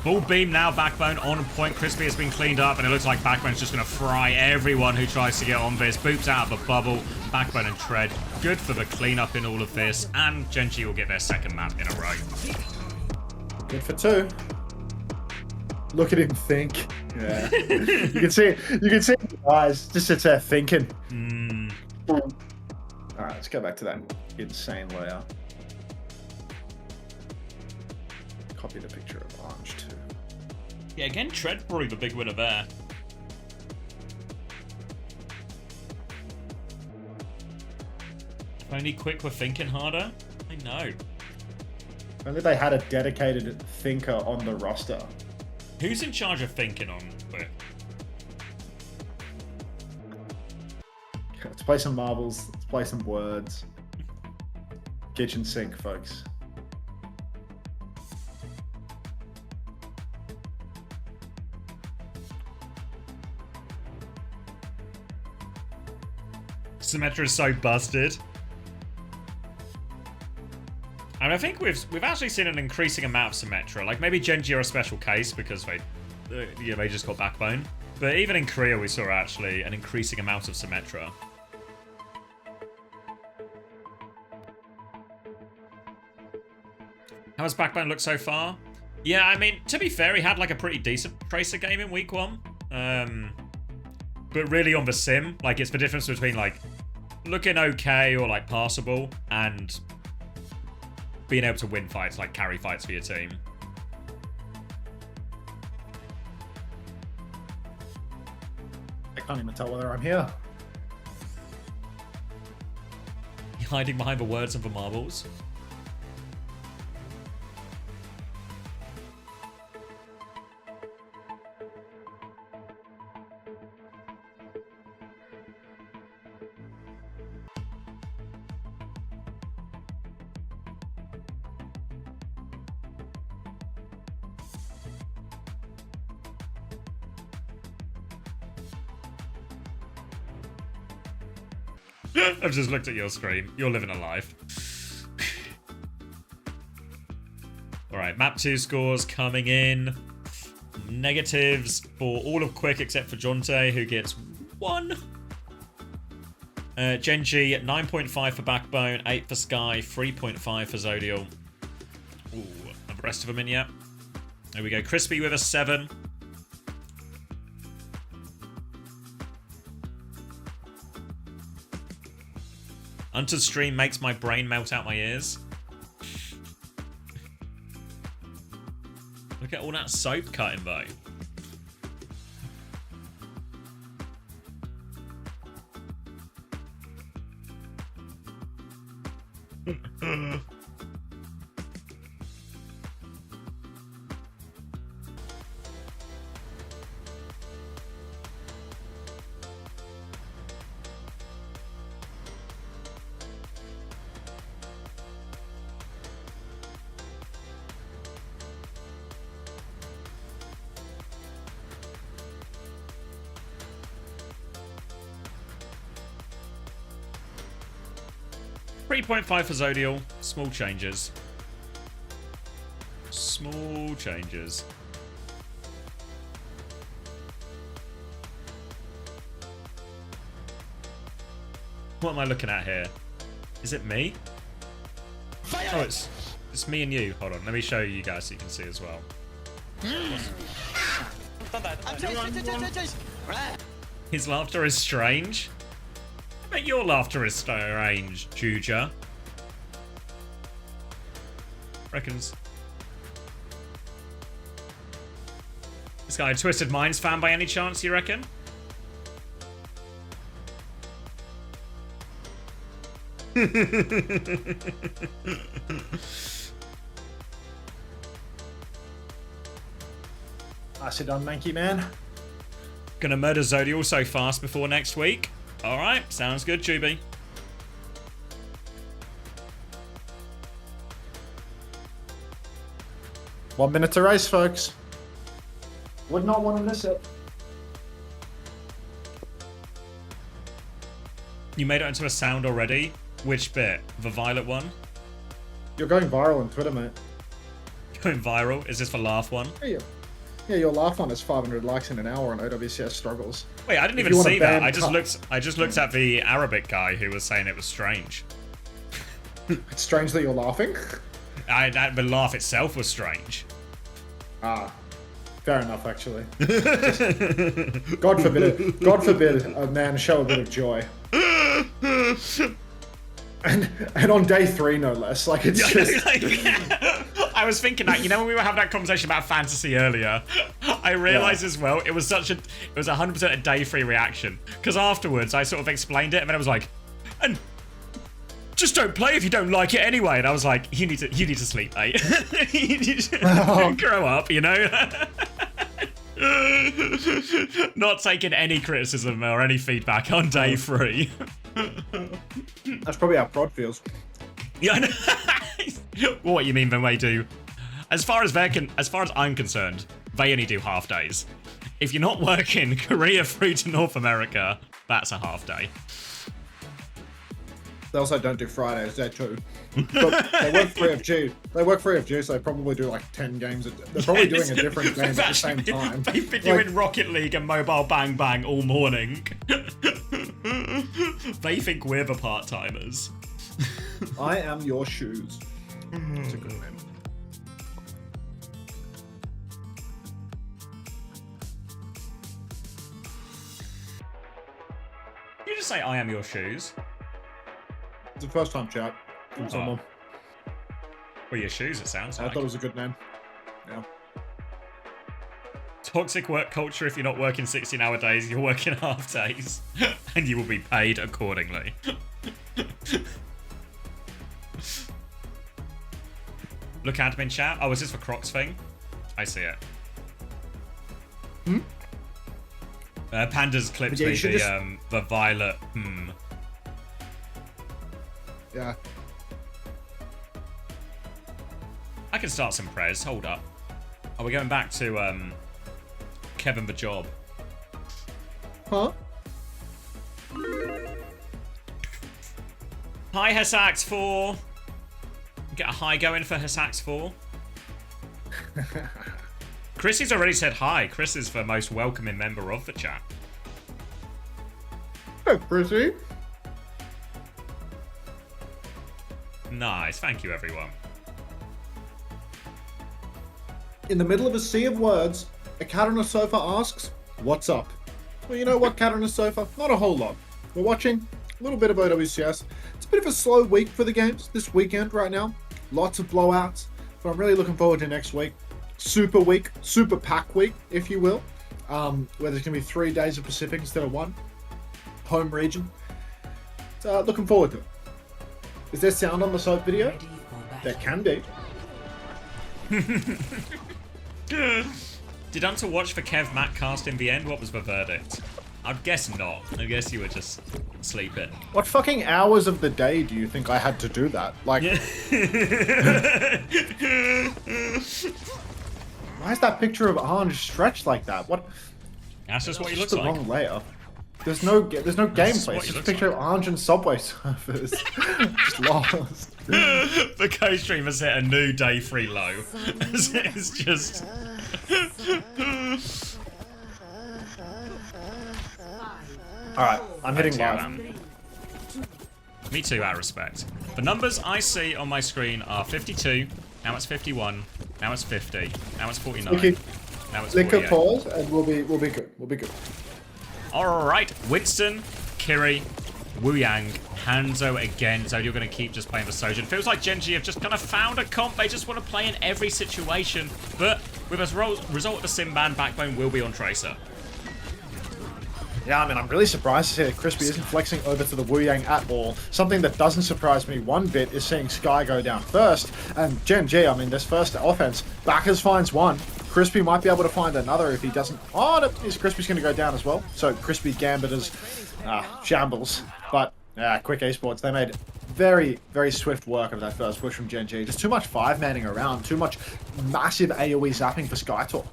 Full beam now, Backbone on point. Crispy has been cleaned up, and it looks like Backbone's just going to fry everyone who tries to get on this. Boops out of the bubble. Backbone and Tread, good for the cleanup in all of this, and Gen.G will get their second map in a row. Good for 2. Look at him think. Yeah, you can see his eyes. Just sits there thinking. All right, let's go back to that insane layout. Copy the picture of Orange too. Yeah, again, Tread probably the big winner there. If only Quick were thinking harder. I know. If only they had a dedicated thinker on the roster. Who's in charge of thinking on Quick? Let's play some marbles. Let's play some words. Kitchen sink, folks. Symmetra is so busted. And I think we've actually seen an increasing amount of Symmetra. Like maybe Gen.G are a special case because they just got Backbone. But even in Korea we saw actually an increasing amount of Symmetra. How has Backbone looked so far? Yeah, I mean, to be fair, he had like a pretty decent Tracer game in week 1. But really on the sim, like it's the difference between like looking okay or like passable and being able to win fights, like carry fights for your team. I can't even tell whether I'm here. You're hiding behind the words of the marbles. I've just looked at your screen. You're living a life. Alright, map 2 scores coming in. Negatives for all of Quick except for Jonte, who gets 1. Gen.G at 9.5 for Backbone, 8 for Sky, 3.5 for Zodiel. Ooh, and the rest of them in yet. There we go. Crispy with a 7. Hunter's stream makes my brain melt out my ears. Look at all that soap cutting, though. .5 for Zodiel. Small changes. Small changes. What am I looking at here? Is it me? Oh, it's me and you. Hold on, let me show you guys so you can see as well. His laughter is strange. I bet your laughter is strange, Juja. Reckons. This guy a Twisted Minds fan by any chance, you reckon? I sit on Manky Man. Gonna murder Zodial so fast before next week. Alright, sounds good, Juby. One minute to race, folks. Would not want to miss it. You made it into a sound already? Which bit? The violet one? You're going viral on Twitter, mate. Going viral? Is this the laugh one? Yeah, your laugh one is 500 likes in an hour on OWCS struggles. Wait, I didn't even see that. I just looked at the Arabic guy who was saying it was strange. It's strange that you're laughing. The laugh itself was strange. Ah, fair enough, actually. God forbid a man show a bit of joy. And on day 3, no less. Like, it's just... I was thinking that, you know, when we were having that conversation about fantasy earlier, I realized as well, it was 100% a day 3 reaction. Because afterwards, I sort of explained it, and then I was like, and just don't play if you don't like it anyway. And I was like, you need to sleep, mate. You need to grow up, you know? Not taking any criticism or any feedback on day 3. That's probably how Prod feels. Yeah, I know. What you mean when they do? As far as I'm concerned, they only do half days. If you're not working Korea through to North America, that's a half day. They also don't do Fridays, they're too. But they work free of G. They work free of G, so they probably do like 10 games. They're probably doing a different game at the same time. They've been doing Rocket League and Mobile Bang Bang all morning. They think we're the part-timers. I am your shoes. That's a good name. You just say I am your shoes. It's the first time chat from someone. Well, your shoes, it sounds I like. thought it was a good name. Yeah. Toxic work culture. If you're not working 16-hour days, you're working half days. And you will be paid accordingly. Look, admin chat. Oh, is this for Crocs thing? I see it. Panda's clipped Yeah, me the violet. Yeah. I can start some prayers. Hold up. Are we going back to Kevin the Job? Huh? Hi, Hessax4. Get a high going for Hessax4. Chrissy's already said hi. Chris is the most welcoming member of the chat. Hey, Chrissy. Nice. Thank you, everyone. In the middle of a sea of words, a cat on a sofa asks, "What's up?" Well, you know what, cat on a sofa? Not a whole lot. We're watching a little bit of OWCS. It's a bit of a slow week for the games this weekend right now. Lots of blowouts, but I'm really looking forward to next week. Super week, super pack week, if you will, where there's going to be 3 days of Pacific instead of 1. Home region. So, looking forward to it. Is there sound on the soap video? There can be. Did Until watch for Kev Matt cast in the end? What was the verdict? I'd guess not. I guess you were just sleeping. What fucking hours of the day do you think I had to do that? Like, why is that picture of Ange stretched like that? What? That's just what he It's looks the like. wrong layer. There's no gameplay. what It's he just a looks picture of Ange and Subway Surfers. Just lost. The co-streamers hit a new day 3 low. It's just... Alright, I'm hitting Yeah, live. man. Me too, out of respect. The numbers I see on my screen are 52, now it's 51, now it's 50, now it's 49, Okay. now it's Lick a 48. pause and we'll be good. We'll be good. Alright, Winston, Kiri, Wu Yang, Hanzo again. So you're going to keep just playing for Sojourn. Feels like Gen.G have just kind of found a comp. They just want to play in every situation. But with a result of the Simban, Backbone will be on Tracer. Yeah, I mean, I'm really surprised to see that Crispy isn't flexing over to the Wu Yang at all. Something that doesn't surprise me one bit is seeing Sky go down first. And Gen.G, I mean, this first offense, Backers finds one. Crispy might be able to find another if he doesn't. Oh, no, Crispy's going to go down as well. So Crispy Gambit's shambles. But Quick Esports, they made very, very swift work of that first push from Gen.G. Just too much 5-manning around, too much massive AoE zapping for Skytor.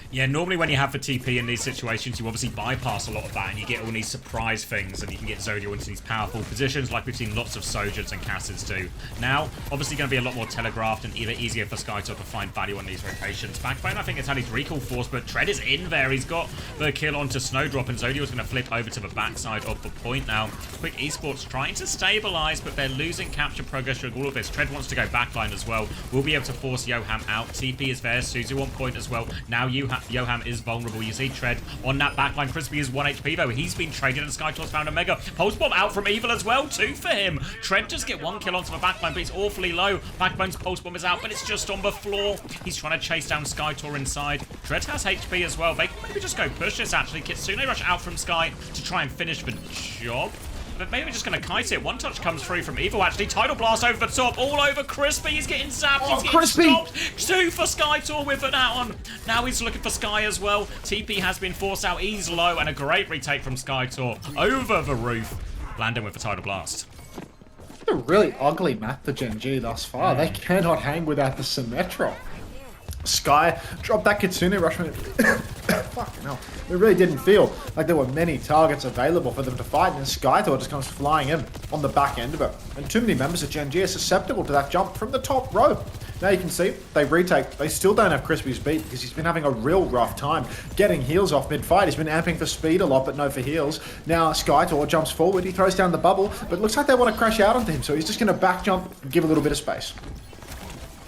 Yeah, normally when you have the TP in these situations, you obviously bypass a lot of that and you get all these surprise things and you can get Zodio into these powerful positions like we've seen lots of Sojourns and Casses do. Now, obviously going to be a lot more telegraphed and either easier for Skytor to find value on these rotations. Backbone, I think, has had his recall force, but Tread is in there. He's got the kill onto Snowdrop and Zodio is going to flip over to the backside of the point now. Quick Esports trying to stabilize, but they're losing capture progress during all of this. Tread wants to go backline as well. We'll be able to force Yoham out. TP is there. Suzu on point as well. Now Yoham is vulnerable. You see Tread on that backline. Crispy is 1 HP though. He's been traded and Skytor's found a Mega. Pulse Bomb out from Evil as well, 2 for him. Tread just get 1 kill onto the backline, but he's awfully low. Backbone's Pulse Bomb is out, but it's just on the floor. He's trying to chase down Skytor inside. Tread has HP as well. They can maybe just go push this actually. Kitsune rush out from Sky to try and finish the job. But maybe we're just going to kite it. One touch comes through from Evil, actually. Tidal Blast over the top, all over Crispy. He's getting zapped. Oh, he's Crispy! getting stopped. 2 for Skytor with that one. Now he's looking for Sky as well. TP has been forced out. He's low, and a great retake from Skytor over the roof. Landing with the Tidal Blast. A really ugly map for Gen.G thus far. They cannot hang without the Symmetra. Sky dropped that Kitsune rush. Fucking hell. It really didn't feel like there were many targets available for them to fight, and Skytor just comes flying in on the back end of it. And too many members of Gen.G are susceptible to that jump from the top row. Now you can see, they retake. They still don't have Crispy's beat because he's been having a real rough time getting heals off mid-fight. He's been amping for speed a lot, but no for heals. Now Skytor jumps forward. He throws down the bubble, but it looks like they want to crash out onto him, so he's just going to back jump and give a little bit of space.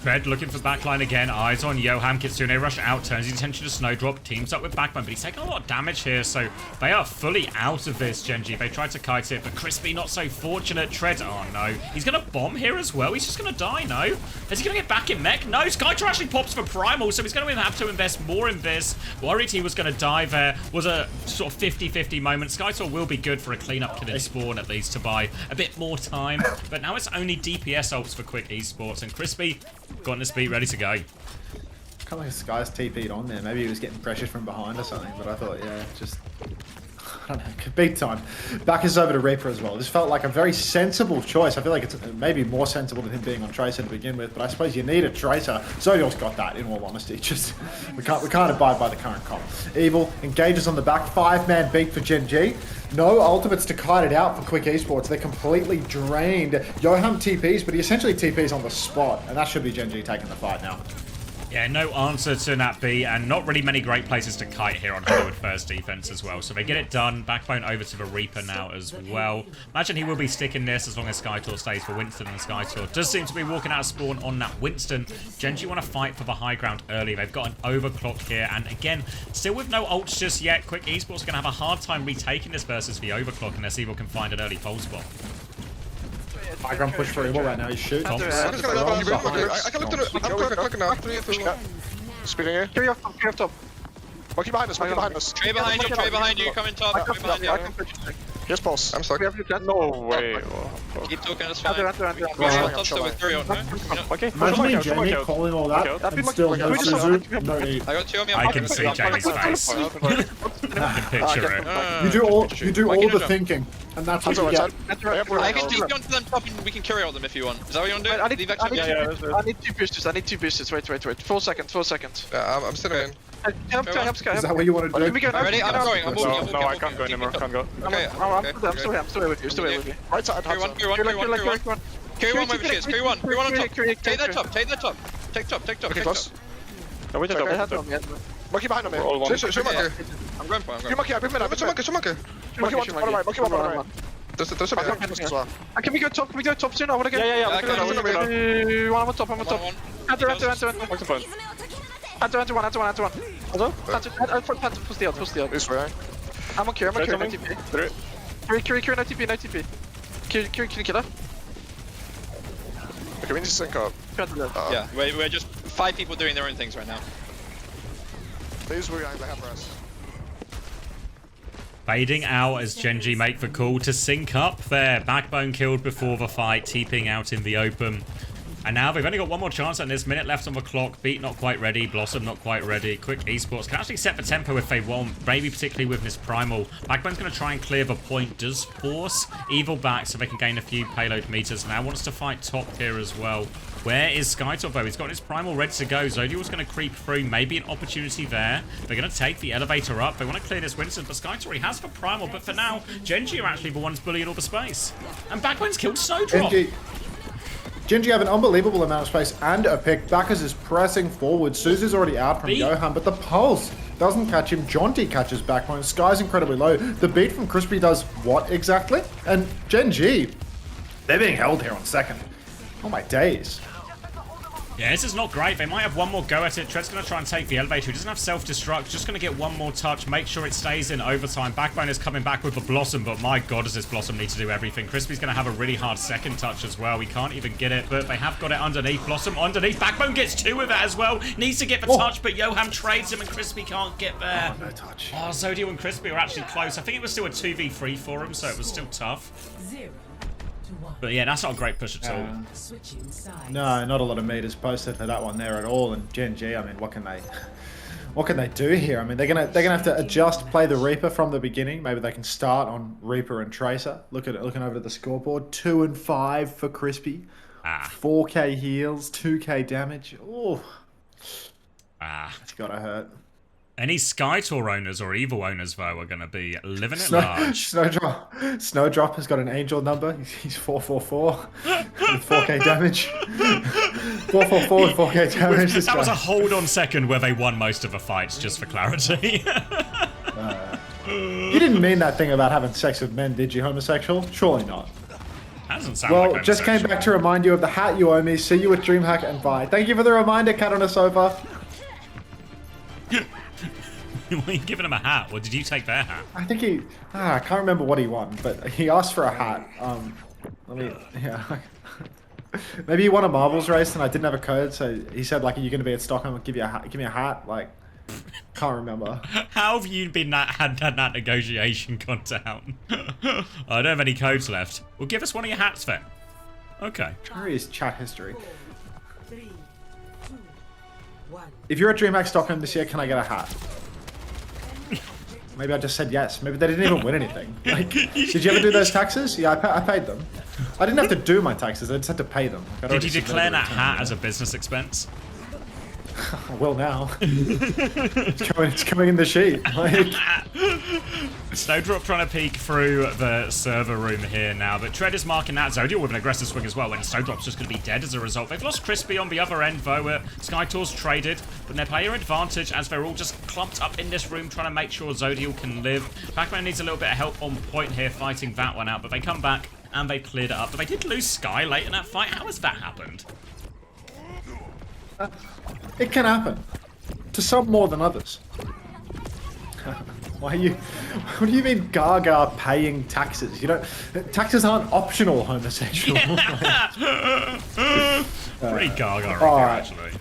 Tread looking for backline again. Eyes on Yoham. Kitsune rush out. Turns his attention to Snowdrop. Teams up with Backbone, but he's taking a lot of damage here, so they are fully out of this, Gen.G. They tried to kite it, but Crispy not so fortunate. Tread, oh no. He's going to bomb here as well. He's just going to die, no? Is he going to get back in mech? No. Skytor actually pops for Primal, so he's going to have to invest more in this. Worried he was going to die there. Was a sort of 50-50 moment. Skytor will be good for a cleanup kill in spawn, at least, to buy a bit more time. But now it's only DPS ults for Quick Esports, and Crispy got in his feet, ready to go. Kind of like this guy's TP'd on there. Maybe he was getting pressured from behind or something, but I thought, yeah, just, I don't know, big time. Back is over to Reaper as well. This felt like a very sensible choice. I feel like it's maybe more sensible than him being on Tracer to begin with, but I suppose you need a Tracer. Zodiac's got that, in all honesty. Just, we can't abide by the current comp. Evil engages on the back, 5-man beat for Gen.G. No ultimates to kite it out for Quick Esports. They're completely drained. Yoham TPs, but he essentially TPs on the spot, and that should be Gen.G taking the fight now. Yeah, no answer to Nat B, and not really many great places to kite here on Hollywood First defense as well. So they get it done. Backbone over to the Reaper now as well. Imagine he will be sticking this as long as Skytor stays for Winston, and Skytor does seem to be walking out of spawn on that Winston. Gen.G want to fight for the high ground early. They've got an overclock here, and again, still with no ults just yet. Quick Esports going to have a hard time retaking this versus the overclock unless Evil can find an early pulse spot. High ground push for Evil right now. He's shooting. I can look to the... I'm quick now. Speeding here. Carry off top. Monkey behind us, Trey behind you, coming top. Here's pulse. I'm stuck. No way. Keep talking, that's fine. Okay. Imagine Jamie calling all that and still no Suzu, no E. I got 2 on me. I can see Jamie's face. I can picture it. You do all the thinking, and that's what you get. I can TP onto them top and we can carry all them if you want. Is that what you want to do? I need 2 boosters. Wait. Full second. Yeah, I'm sitting in. Help Sky. Is that what you want to do? Ready? I'm going. I'm moving. No, I can't go anymore. Okay. I'm still here with you. Right side. Carry one. Carry one with shields. Carry one on top. Take that top. Take top. Okay, close. No, wait, Monkey behind me. Shoot Monkey. I'm going for You Monkey, Monkey one right. There's a bit as well. Can we go top soon? I want to get... Yeah. One on top. Enter one. Push the out. This way. I'm on Q, no TP. Q, no TP, no TP. Q, can you kill her? Okay, we need to sync up. Yeah, we're just 5 people doing their own things right now. They use Wu Yang, they have rest. Fading out as Gen.G make the call to sync up there. Backbone killed before the fight, TPing out in the open. And now they've only got one more chance, and there's a minute left on the clock. Beat not quite ready, Blossom not quite ready. Quick Esports can actually set the tempo if they want, maybe particularly with this Primal. Backbone's going to try and clear the point. Does force Evil back so they can gain a few payload meters. Now wants to fight top here as well. Where is Skytop though? He's got his Primal ready to go. Zodial's going to creep through. Maybe an opportunity there. They're going to take the elevator up. They want to clear this Winston, but Skytop already has the Primal. But for now, Gen.G are actually the ones bullying all the space. And Backbone's killed Snowdrop. Gen.G have an unbelievable amount of space and a pick. Bacchus is pressing forward. Susie's already out from Johan, but the pulse doesn't catch him. Jonty catches Backbone. Sky's incredibly low. The beat from Crispy does what exactly? And Gen.G, they're being held here on second. Oh my days. Yeah, this is not great. They might have one more go at it. Tread's going to try and take the elevator. He doesn't have self-destruct. Just going to get one more touch. Make sure it stays in overtime. Backbone is coming back with the Blossom, but my god, does this Blossom need to do everything. Crispy's going to have a really hard second touch as well. We can't even get it, but they have got it underneath. Blossom underneath. Backbone gets 2 with it as well. Needs to get the touch, but Johan trades him and Crispy can't get there. Oh, no touch. Oh, Zodial and Crispy were actually close. I think it was still a 2v3 for him, so it was still tough. But yeah, that's not a great push at all. No, not a lot of meters posted for that one there at all. And Gen.G, I mean, what can they do here? I mean, they're gonna have to adjust, play the Reaper from the beginning. Maybe they can start on Reaper and Tracer. Looking over at the scoreboard, 2 and 5 for Crispy. 4k heals, 2k damage. Oh, that's gotta hurt. Any Skytor owners or Evil owners, though, are going to be living it large. Snowdrop has got an angel number. He's 444 with 4k damage. 444 with 4k damage. That was a hold-on second where they won most of the fights, just for clarity. You didn't mean that thing about having sex with men, did you, homosexual? Surely not. Doesn't sound like well, just came back to remind you of the hat you owe me. See you at DreamHack and bye. Thank you for the reminder, cat on a sofa. Why are you giving him a hat? Or did you take their hat? I think I can't remember what he won, but he asked for a hat. Maybe he won a marbles race and I didn't have a code, so he said, like, are you going to be at Stockholm? I'll give you a hat. Give me a hat. Like, can't remember. How have you been had that negotiation gone down? I don't have any codes left. Well, give us one of your hats then. Okay. Where is chat history? If you're at DreamHack Stockholm this year, can I get a hat? Maybe I just said yes. Maybe they didn't even win anything. Like, did you ever do those taxes? Yeah, I paid them. I didn't have to do my taxes. I just had to pay them. Did you declare that hat as a business expense? I will now. It's coming in the sheet. Like... Snowdrop trying to peek through the server room here now, but Tread is marking that. Zodial with an aggressive swing as well, and Snowdrop's just going to be dead as a result. They've lost Crispy on the other end, though. Skytor's traded, but their player advantage as they're all just clumped up in this room trying to make sure Zodial can live. Backman needs a little bit of help on point here fighting that one out, but they come back and they cleared it up. But they did lose Sky late in that fight. How has that happened? It can happen. To some more than others. What do you mean Gaga paying taxes? You don't... Taxes aren't optional, homosexual. Pretty Gaga right there, actually.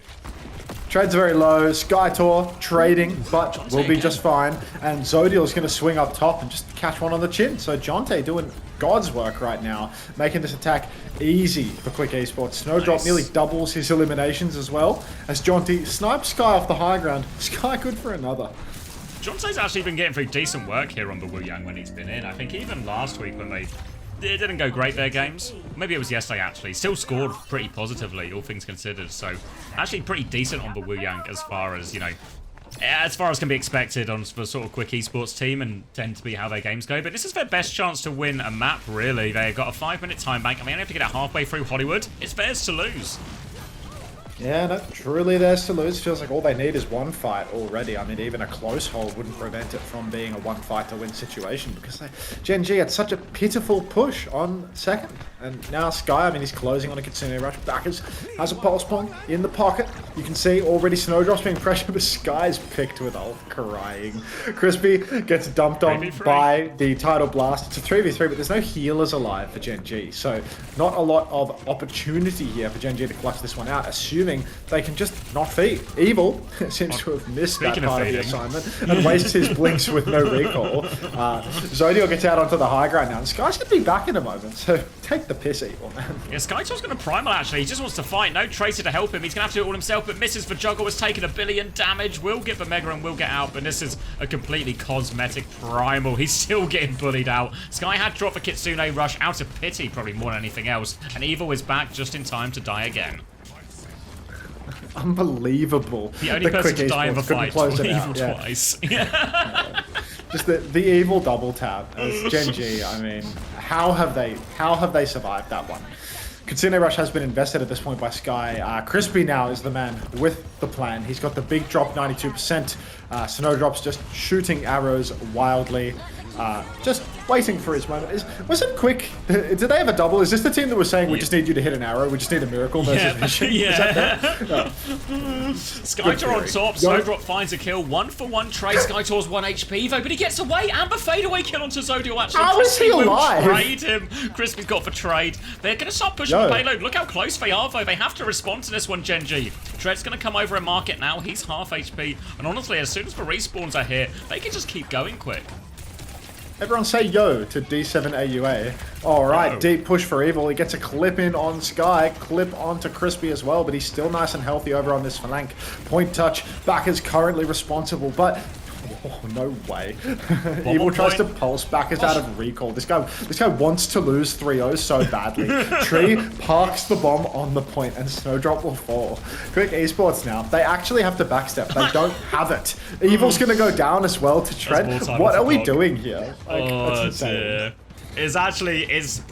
Trade's very low. Skytor trading, but will be just fine. And Zodial's going to swing up top and just catch one on the chin. So Jonte doing God's work right now, making this attack easy for Quick Esports. Snowdrop nearly doubles his eliminations as well, as Jonte snipes Sky off the high ground. Sky good for another. Jonte's actually been getting through decent work here on the Wu Yang when he's been in. I think even last week when it didn't go great their games. Maybe it was yesterday actually. Still scored pretty positively, all things considered. So actually pretty decent on the Wu Yang as far as, you know, as far as can be expected on the sort of Quick Esports team and tend to be how their games go. But this is their best chance to win a map, really. They've got a 5-minute time bank. I mean, they have to get it halfway through Hollywood. It's theirs to lose. Yeah, no, truly theirs to lose. Feels like all they need is one fight already. I mean, even a close hold wouldn't prevent it from being a one fight to win situation because Gen.G had such a pitiful push on second. And now Sky, I mean, he's closing on a Kitsune Rush. Bacchus has a pulse bomb in the pocket. You can see already Snowdrop's being pressured, but Sky's picked with ult, crying. Crispy gets dumped on by the Tidal Blast. It's a 3v3, but there's no healers alive for Gen.G, so not a lot of opportunity here for Gen.G to clutch this one out, assuming they can just not feed. Evil seems to have missed that part of the assignment and wastes his blinks with no recall. Zodiel gets out onto the high ground now, and Sky's going to be back in a moment, so take the piss, Evil, man. Yeah, Skytor's going to primal, actually. He just wants to fight. No Tracer to help him. He's going to have to do it all himself, but misses for Juggle. Has taken 1 billion damage. Will get the Mega and will get out, but this is a completely cosmetic primal. He's still getting bullied out. Sky had dropped the Kitsune Rush out of pity, probably more than anything else, and Evil is back just in time to die again. Unbelievable. The only person to die in the fight. Evil twice. Yeah. Just the Evil double tap as Gen.G. I mean, how have they survived that one? Kitsune Rush has been invested at this point by Sky. Crispy now is the man with the plan. He's got the big drop, 92%. Snowdrop's just shooting arrows wildly. Just waiting for his moment. Was it quick? Did they have a double? Is this the team that was saying, we just need you to hit an arrow, we just need a miracle versus vision? Yeah. Skytor on top, Snowdrop finds a kill. 1-for-1 trade. Skytor's 1 HP though, but he gets away, and the fadeaway kill onto Zodiel actually. How is he alive? Trade him. Crispy's got for trade. They're going to start pushing the payload. Look how close they are though. They have to respond to this one, Gen.G. Tread's going to come over and mark it now. He's half HP, and honestly, as soon as the respawns are here, they can just keep going quick. Everyone say yo to D7 AUA. Alright, deep push for Evil. He gets a clip in on Sky, clip onto Crispy as well, but he's still nice and healthy over on this flank. Point touch, back is currently responsible, but oh, no way. Evil tries to pulse, back is out of recall. This guy wants to lose 3-0 so badly. Tree parks the bomb on the point and Snowdrop will fall. Quick Esports now. They actually have to backstep. They don't have it. Evil's going to go down as well to Tread. What are we doing here? Like, that's insane. Dear. It's actually, it's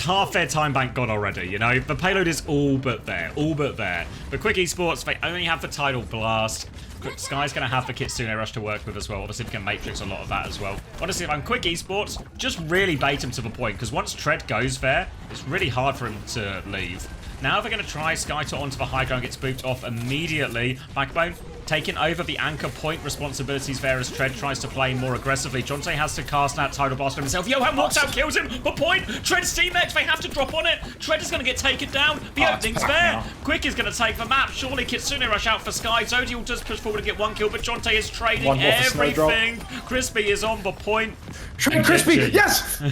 half their time bank gone already, you know? The payload is all but there, But Quick Esports, they only have the Tidal Blast. Sky's going to have the Kitsune Rush to work with as well. Obviously, we can Matrix a lot of that as well. Honestly, if I'm Quick Esports, just really bait him to the point, because once Tread goes there, it's really hard for him to leave. Now they're going to try Skytor onto the high ground, gets booped off immediately. Backbone taking over the anchor point responsibilities there as Tread tries to play more aggressively. Jonte has to cast that Tidal Blast on himself. Johan walks out, kills him. The point, Tread's teammates, they have to drop on it. Tread is going to get taken down. The opening's there. Now. Quick is going to take the map. Surely Kitsune Rush out for Sky. Zodi will just push forward to get 1 kill, but Jonte is trading everything. Crispy is on the point. Crispy, yes!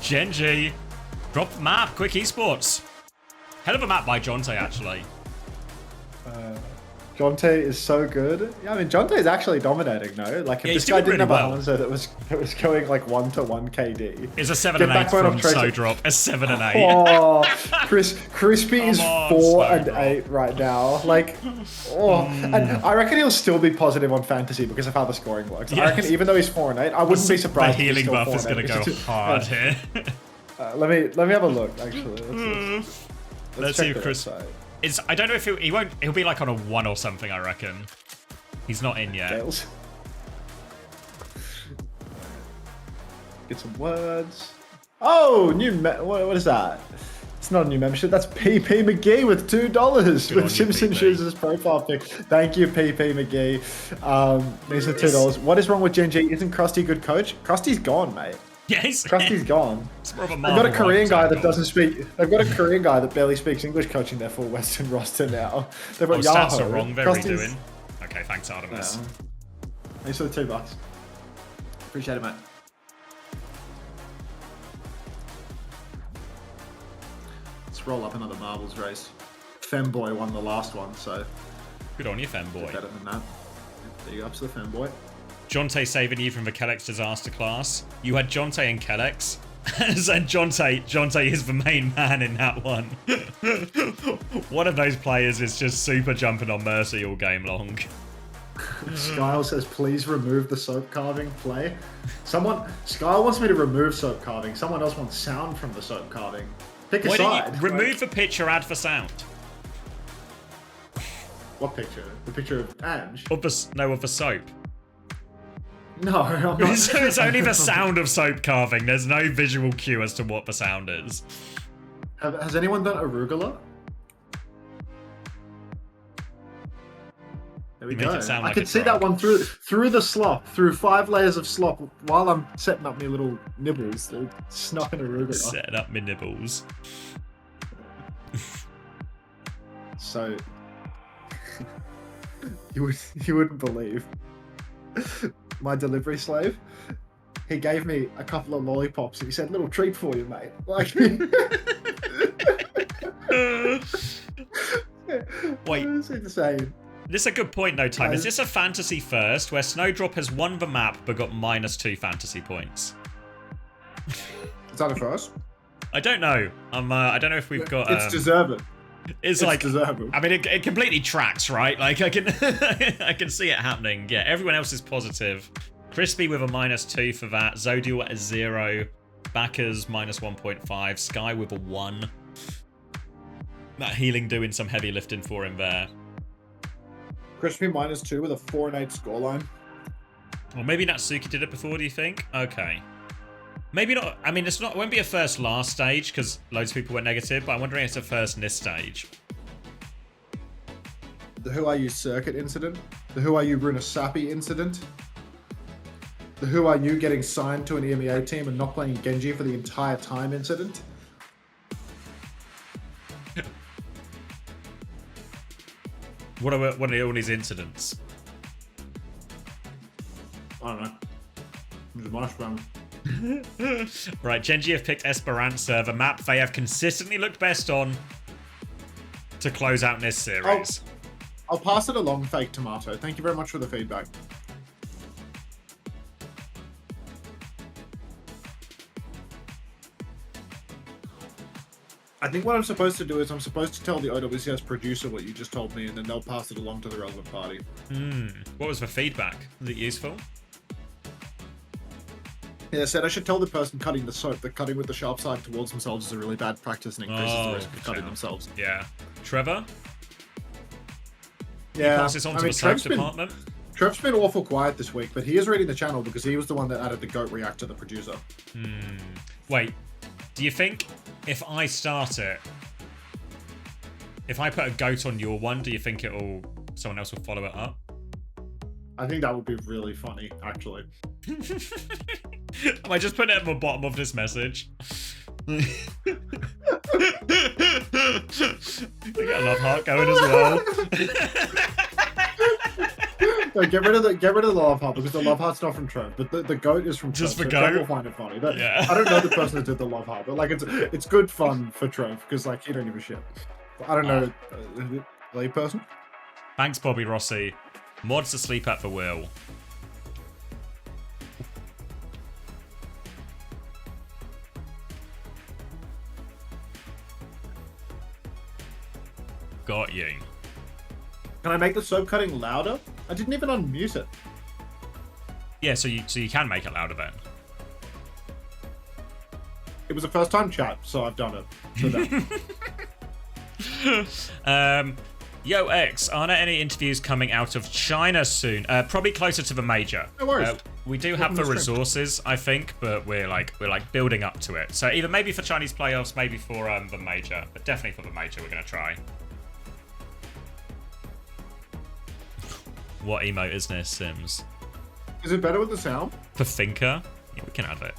Gen.G. Drop the map, Quick Esports. Hell of a map by Jonte, actually. Jonte is so good. Yeah, I mean, Jonte is actually dominating, no? Like, if this guy didn't have a Hanzo that was going like 1-to-1 KD. It's a 7 and 8 from Snowdrop. A 7 and 8. Oh, Crispy is 4 and 8 right now. Like, oh. And I reckon he'll still be positive on fantasy because of how the scoring works. Yes. I reckon even though he's 4 and 8, I wouldn't be surprised. The healing buff is going to go hard here. Let me have a look, actually. Let's see if Chris... I don't know if he'll be like on a 1 or something, I reckon. He's not in yet. Gales. Get some words. Oh, what is that? It's not a new membership. That's PP McGee with $2 with Simpson Shoes as profile pic. Thank you, PP McGee. These are $2. What is wrong with Gen.G? Isn't Krusty a good coach? Krusty's gone, mate. Yes. Krusty's gone. It's more of a They've got a Korean guy that doesn't speak. They've got a Korean guy that barely speaks English coaching their full Western roster now. They've got Yahoo. Stats are wrong. Very doing. Okay, thanks, Artemis. Yeah. Thanks for the $2. Appreciate it, mate. Let's roll up another marbles race. Femboy won the last one, so good on you, Femboy. Better than that. There you go, up to the Femboy. Jonte saving you from the Kellex disaster class. You had Jonte and Kellex. And Jonte is the main man in that one. One of those players is just super jumping on Mercy all game long. Skyle says, please remove the soap carving play. Skyle wants me to remove soap carving. Someone else wants sound from the soap carving. Pick a side. Why don't you remove the picture, add for sound? What picture? The picture of Ange? Of the soap. No, I'm not. It's only the sound of soap carving. There's no visual cue as to what the sound is. Has anyone done arugula? There we You make go. it sound I like can a see drop. that one through the slop, through 5 layers of slop, while I'm setting up my little nibbles. They're snuffing a Ruger. Setting up my nibbles. So you wouldn't believe my delivery slave. He gave me a couple of lollipops and he said, "Little treat for you, mate." Like, Wait. it's insane. This is a good point, though, Time. Is I- this a fantasy first, where Snowdrop has won the map but got -2 fantasy points? Is that a first? I don't know. I don't know if we've got. It's deserving. It's like. deserving. I mean, it completely tracks, right? Like I can, I can see it happening. Yeah, everyone else is positive. Crispy with a -2 for that. Zodial at a 0. Backers -1.5. Sky with a 1. That healing doing some heavy lifting for him there. Crispy -2 with a 4 and 8 scoreline. Or maybe Natsuki did it before, do you think? Okay. Maybe not. I mean, it won't be a first last stage because loads of people went negative, but I'm wondering if it's a first in this stage. The Who Are You Circuit incident. The Who Are You Runasapi incident. The Who Are You getting signed to an EMEA team and not playing Gen.G for the entire time incident. What are all these incidents? I don't know. It was my spam. Right, Gen.G have picked Esperanza, the map they have consistently looked best on to close out this series. I'll pass it along, Fake Tomato. Thank you very much for the feedback. I think what I'm supposed to do is I'm supposed to tell the OWCS producer what you just told me, and then they'll pass it along to the relevant party. What was the feedback? Was it useful? Yeah, I said I should tell the person cutting the soap that cutting with the sharp side towards themselves is a really bad practice and increases the risk of good cutting shout. themselves. Yeah. Trevor? Yeah, Pass this on to the soaps department? Trev's been awful quiet this week, but he is reading the channel because he was the one that added the goat react to the producer. Wait, do you think if I start it, if I put a goat on your one, do you think someone else will follow it up? I think that would be really funny, actually. Am I just putting it at the bottom of this message? We got a love heart going as well. No, get rid of the love heart because the love heart's not from Trev, but the goat is from Trev. Just for so goat? Trev will find it funny. Yeah. I don't know the person that did the love heart, but like it's good fun for Trev because like he don't give a shit. But I don't know lay person. Thanks, Bobby Rossi. Mods asleep at the wheel. Got you. Can I make the soap cutting louder? I didn't even unmute it. Yeah, so you can make it louder then. It was a first time chat, so I've done it. So that. Yo X, are there any interviews coming out of China soon? Probably closer to the major. No worries. We do have the Welcome to stream. resources, I think, but we're building up to it. So either maybe for Chinese playoffs, maybe for the major, but definitely for the major, we're gonna try. What emote is this, Sims? Is it better with the sound? For Thinker? Yeah, we can add it.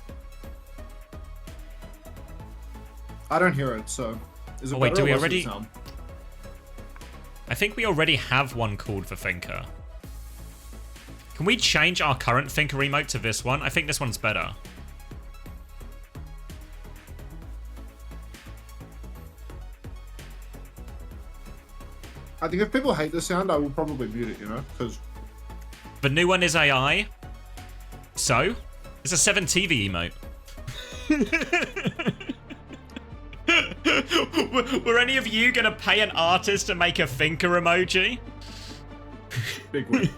I don't hear it, so is it Oh, wait, better do we or worse with already- the sound? I think we already have one called for Thinker. Can we change our current Thinker emote to this one? I think this one's better. I think if people hate the sound, I will probably mute it, you know? Because The new one is AI. So? It's a 7 TV emote. Were any of you gonna pay an artist to make a Thinker emoji? big win.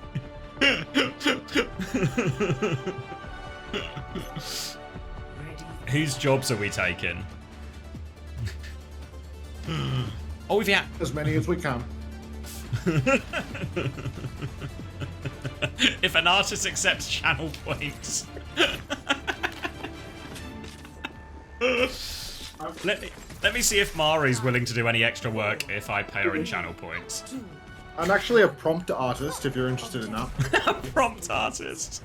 Whose jobs are we taking? Oh, yeah. As many as we can. If an artist accepts channel points. Let me see if Mari's willing to do any extra work if I pay her in channel points. I'm actually a prompt artist, if you're interested in that. Prompt artist.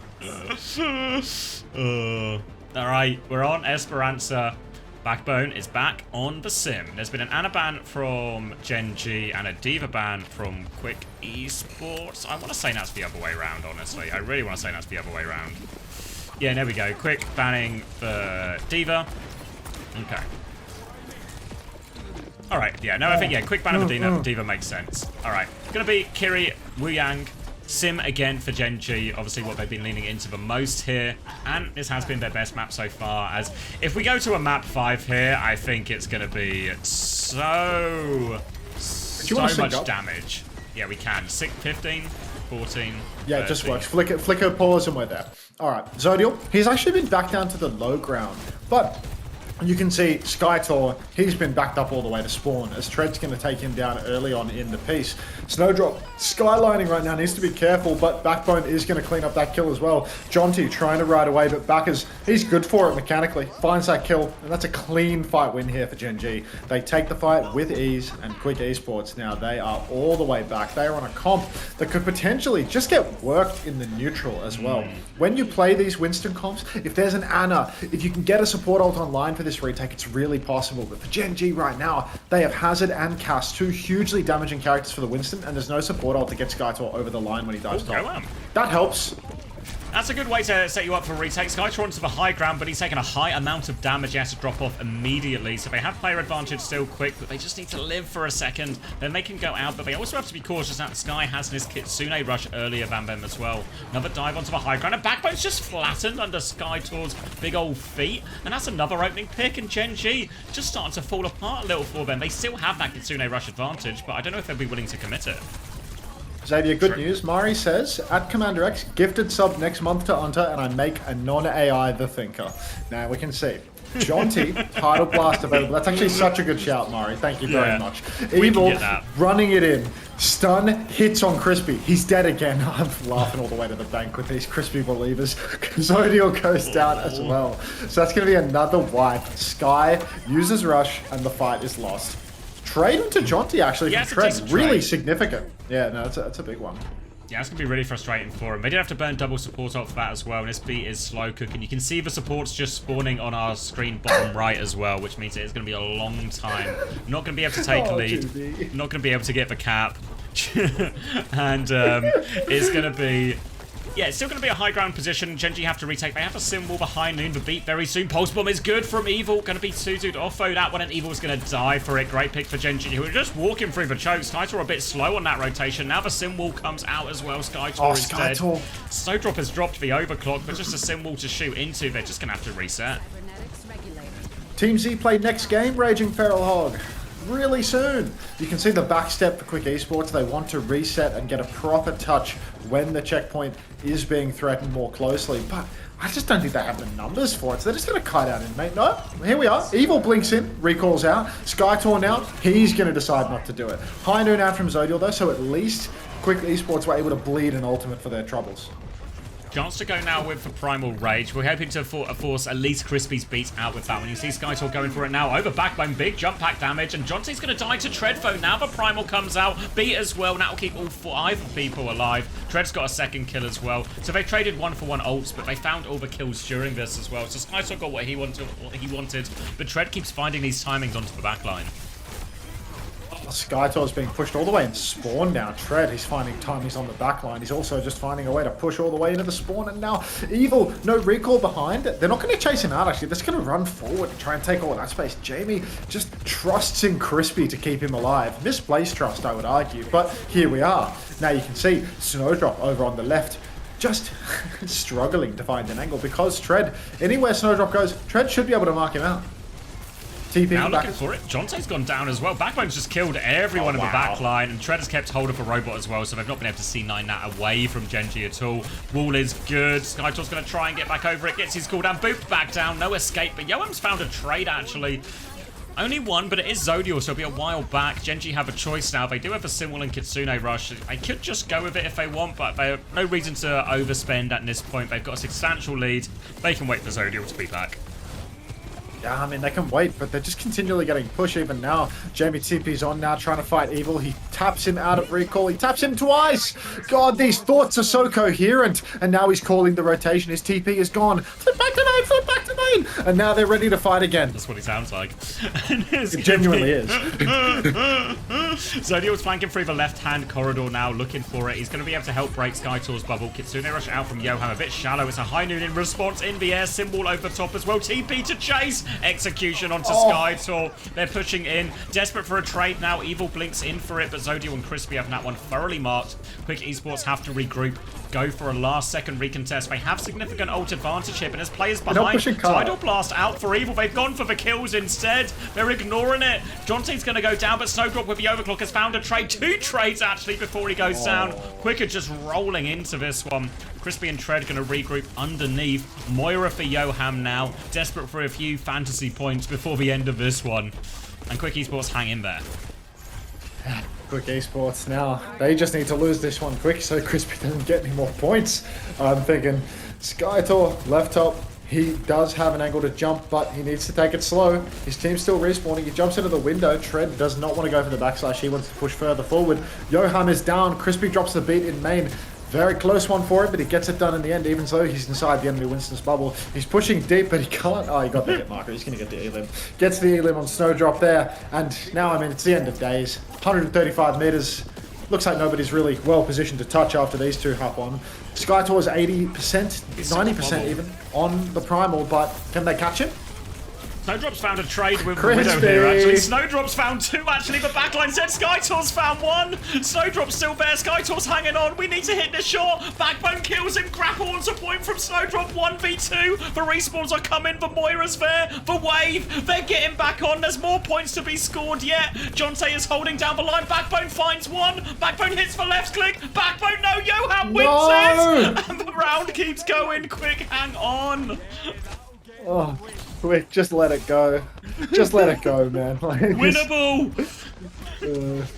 Alright, we're on Esperanza. Backbone is back on the sim. There's been an Ana ban from Gen.G and a Diva ban from Quick Esports. I want to say that's the other way around, honestly. I really want to say that's the other way around. Yeah, there we go. Quick banning for Diva. Okay. Alright, yeah, no, I think, yeah, quick ban of Diva makes sense. Alright, gonna be Kiri, Wu Yang, Sim again for Gen.G, obviously what they've been leaning into the most here, and this has been their best map so far, as if we go to a map 5 here, I think it's gonna be so much damage. Yeah, we can. 15, 14, Yeah, it just works. Flicker, pause, and we're there. Alright, Zodial, he's actually been back down to the low ground, but you can see Skytor, he's been backed up all the way to spawn, as Tread's going to take him down early on in the piece. Snowdrop, skylining right now, needs to be careful, but Backbone is going to clean up that kill as well. Jonty trying to ride away, but Backers, he's good for it mechanically, finds that kill, and that's a clean fight win here for Gen.G. They take the fight with ease, and Quick Esports now, they are all the way back. They are on a comp that could potentially just get worked in the neutral as well. When you play these Winston comps, if there's an Ana, if you can get a support ult online for this retake, it's really possible. But for Gen.G right now, they have Hazard and Cass, two hugely damaging characters for the Winston, and there's no support ult to get Skytor over the line when he dives top. That helps. That's a good way to set you up for a retake. Skytor onto the high ground, but he's taken a high amount of damage. He has to drop off immediately. So they have player advantage still quick, but they just need to live for a second. Then they can go out, but they also have to be cautious that Sky has this Kitsune rush earlier than them as well. Another dive onto the high ground, and Backbone's just flattened under Skytor's big old feet. And that's another opening pick, and Gen.G just starting to fall apart a little for them. They still have that Kitsune rush advantage, but I don't know if they'll be willing to commit it. Xavier, good news. Mari says, at CommanderX, gifted sub next month to Hunter, and I make a non-AI the thinker. Now we can see. Jonty, Tidal Blast available. That's actually such a good shout, Mari. Thank you very much. Evil, running it in. Stun, hits on Crispy. He's dead again. I'm laughing all the way to the bank with these Crispy believers. Zodial goes down as well. So that's going to be another wipe. Sky uses Rush, and the fight is lost. Trade into Jonty actually from Tread, really significant. Yeah, no, it's a big one. Yeah, it's going to be really frustrating for him. They did have to burn double support off that as well, and this beat is slow cooking. You can see the supports just spawning on our screen bottom right as well, which means it is going to be a long time. Not going to be able to take lead. Not going to be able to get the cap. And it's going to be... Yeah, it's still going to be a high ground position. Gen.G have to retake. They have a symbol behind Noon. The beat very soon. Pulse Bomb is good from Evil. Going to be suited offo that one, and Evil's going to die for it. Great pick for Gen.G, who are just walking through the choke. Skytor a bit slow on that rotation. Now the symbol comes out as well. Skytor is dead. Snowdrop has dropped the overclock, but just a symbol to shoot into. They're just going to have to reset. Team Z play next game, Raging Feral Hog. Really soon. You can see the backstep for Quick Esports. They want to reset and get a proper touch when the checkpoint is being threatened more closely, but I just don't think they have the numbers for it, so they're just going to kite out in, mate. No, here we are. Evil blinks in, recalls out. Skytor now, he's going to decide not to do it. High Noon out from Zodial though, so at least Quick Esports were able to bleed an ultimate for their troubles. Chance to go now with the Primal Rage. We're hoping to force at least Crispy's beat out with that one. You see Skytor going for it now. Over Backbone, big jump pack damage, and Jonty's going to die to Treadfoe. Now the Primal comes out. Beat as well. That will keep all 5 people alive. Tread's got a second kill as well. So they traded 1-for-1 ults, but they found all the kills during this as well. So Skytor got what he wanted, but Tread keeps finding these timings onto the backline. Skytor's being pushed all the way in spawn now. Tread, he's finding timings on the backline. He's also just finding a way to push all the way into the spawn. And now Evil, no recall behind. They're not going to chase him out, actually. They're just going to run forward and try and take all of that space. Jamie just trusts in Crispy to keep him alive. Misplaced trust, I would argue. But here we are. Now you can see Snowdrop over on the left, just struggling to find an angle because Tread, anywhere Snowdrop goes, Tread should be able to mark him out. Now looking for it. Jonte's gone down as well. Backbone's just killed everyone in the back line, and Tread has kept hold of a robot as well, so they've not been able to C9 that away from Gen.G at all. Wall is good. Skytor's going to try and get back over it. Gets his cooldown. Booped back down. No escape, but Yoam's found a trade, actually. Only one, but it is Zodial, so it'll be a while back. Gen.G have a choice now. They do have a Simul and Kitsune Rush. They could just go with it if they want, but they have no reason to overspend at this point. They've got a substantial lead. They can wait for Zodial to be back. Yeah, I mean, they can wait, but they're just continually getting pushed even now. Jamie TP's on now, trying to fight Evil. He taps him out of recall. He taps him twice. God, these thoughts are so coherent. And now he's calling the rotation. His TP is gone. Flip back to main, flip back to main. And now they're ready to fight again. That's what he sounds like. It genuinely is. Zodiac's flanking through the left-hand corridor now, looking for it. He's going to be able to help break Skytor's bubble. Kitsune rush out from Yoham, a bit shallow. It's a high noon in response in the air. Symbol over the top as well. TP to chase. Execution onto Skytor. They're pushing in. Desperate for a trade now. Evil blinks in for it, but Zodio and Crispy have that one thoroughly marked. Quick Esports have to regroup. Go for a last-second recontest. They have significant ult advantage here, but as players behind, Tidal Blast out for Evil. They've gone for the kills instead. They're ignoring it. Jonte's going to go down, but Snowdrop with the overclock has found a trade. 2 trades, actually, before he goes down. Quicker just rolling into this one. Crispy and Tread going to regroup underneath. Moira for Yoham now. Desperate for a few fantasy points before the end of this one. And Quick Esports hang in there. Quick Esports now. They just need to lose this one quick so Crispy doesn't get any more points. I'm thinking Skytor, left top. He does have an angle to jump, but he needs to take it slow. His team's still respawning. He jumps into the window. Tread does not want to go for the backslash. He wants to push further forward. Yoham is down. Crispy drops the beat in main. Very close one for it, but he gets it done in the end, even though he's inside the enemy Winston's bubble. He's pushing deep, but he can't. Oh, he got the hit marker. He's going to get the elim. Gets the elim on Snowdrop there. And now, I mean, it's the end of days. 135 meters. Looks like nobody's really well positioned to touch after these two hop on. Skytor is 80%, 90% even on the Primal, but can they catch him? Snowdrop's found a trade with the Widow here, actually. Snowdrop's found 2, actually. The backline said Skytor's found 1. Snowdrop's still there. Skytor's hanging on. We need to hit the shot. Backbone kills him. Grapple wants a point from Snowdrop. 1v2. The respawns are coming. The Moira's there. The wave. They're getting back on. There's more points to be scored yet. Jonte is holding down the line. Backbone finds 1. Backbone hits the left click. Backbone, no. Yoham wins it. And the round keeps going. Quick, hang on. Oh, quick, just let it go. Just let it go, man. Like, winnable!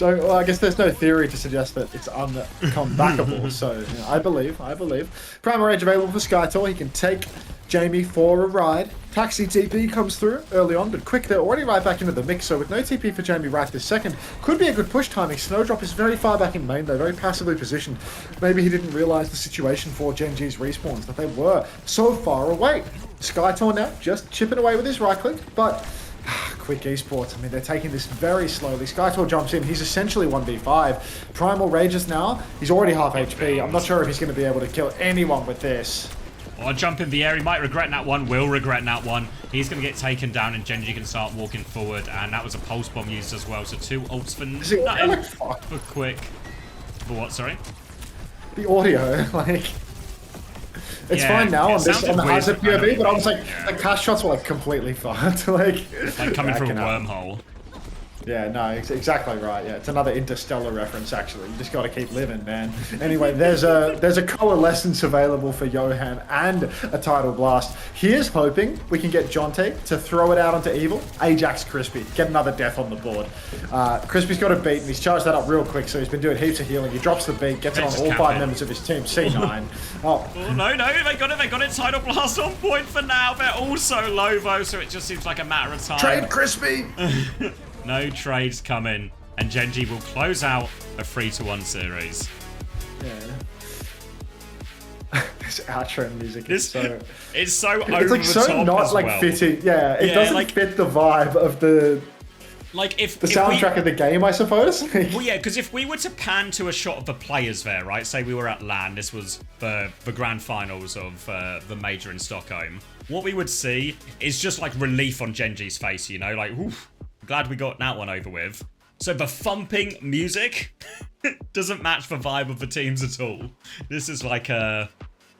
Well, I guess there's no theory to suggest that it's uncomebackable, so you know, I believe. Primal Rage available for Skytor. He can take Jamie for a ride. Taxi TP comes through early on, but quick, they're already right back into the mix, so with no TP for Jamie right this second, could be a good push timing. Snowdrop is very far back in main, though, very passively positioned. Maybe he didn't realise the situation for Gen.G's respawns, that they were so far away. Skytor now, just chipping away with his right click, but Quick Esports, I mean, they're taking this very slowly. Skytor jumps in, he's essentially 1v5. Primal rages now, he's already half HP. I'm not sure if he's going to be able to kill anyone with this. Or jump in the air. He might regret that one. Will regret that one. He's going to get taken down, and Gen.G can start walking forward. And that was a pulse bomb used as well. So 2 ults for nothing. For Quick. For what? Sorry. The audio, like, it's fine now on the hazard POV, but I was like, the cast shots were like completely fucked. like coming from a wormhole. Yeah, no, exactly right. Yeah, it's another Interstellar reference, actually. You just got to keep living, man. Anyway, there's a coalescence available for Yoham and a Tidal Blast. Here's hoping we can get Jonte to throw it out onto Evil. Ajax Crispy, get another death on the board. Crispy's got a beat, and he's charged that up real quick, so he's been doing heaps of healing. He drops the beat, gets it on all 5 members of his team. C9. Oh, no, they got it. Tidal Blast on point for now. They're all so low, though, so it just seems like a matter of time. Trade Crispy! No trades coming, and Gen.G will close out a 3-1 series. Yeah. This outro music is so... It's so over it's like the so top not as like well. fitting. Yeah, it doesn't like, fit the vibe of the... Like if the soundtrack of the game, I suppose. Well, yeah, because if we were to pan to a shot of the players there, right? Say we were at LAN, this was the grand finals of the major in Stockholm. What we would see is just like relief on Gen.G's face, you know, like, oof, glad we got that one over with. So the thumping music doesn't match the vibe of the teams at all. This is like a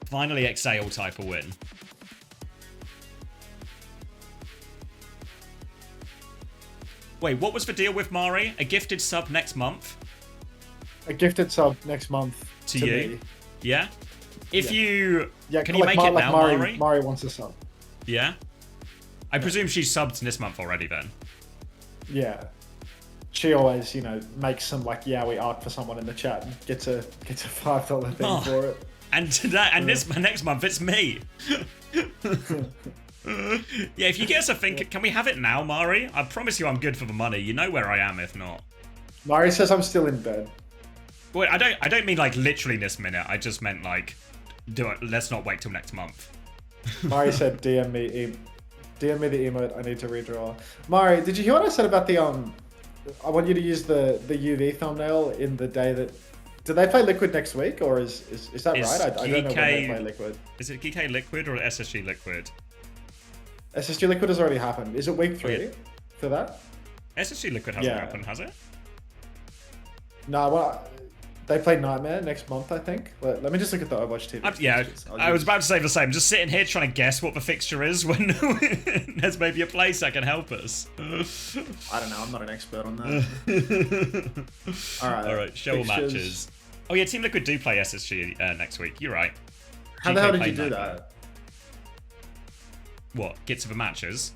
finally exhale type of win. Wait, what was the deal with Mari? A gifted sub next month? A gifted sub next month to you? me. Yeah? If you... Yeah, can you make it now, Mari? Mari wants a sub. Yeah? I presume she's subbed this month already then. Yeah. She always, you know, makes some like yaoi art for someone in the chat and gets a $5 thing for it. And today, and this next month, it's me. Yeah, if you get us a think, can we have it now, Mari? I promise you I'm good for the money. You know where I am if not. Mari says I'm still in bed. Wait, I don't mean like literally this minute. I just meant like, do it. Let's not wait till next month. Mari said DM me the emote. I need to redraw. Mari, did you hear what I said about the I want you to use the UV thumbnail in the day that. Do they play Liquid next week, or is that right? I don't know when they play Liquid. Is it GK Liquid or SSG Liquid? SSG Liquid has already happened. Is it week 3 for that? SSG Liquid hasn't happened, has it? No, well, they play Nightmare next month, I think. Let me just look at the Overwatch TV. Yeah, I was about to say the same. Just sitting here trying to guess what the fixture is when there's maybe a place that can help us. I don't know. I'm not an expert on that. All right. Show matches. Oh yeah, Team Liquid do play SSG next week. You're right. How the hell did you do that? What? Get to the matches?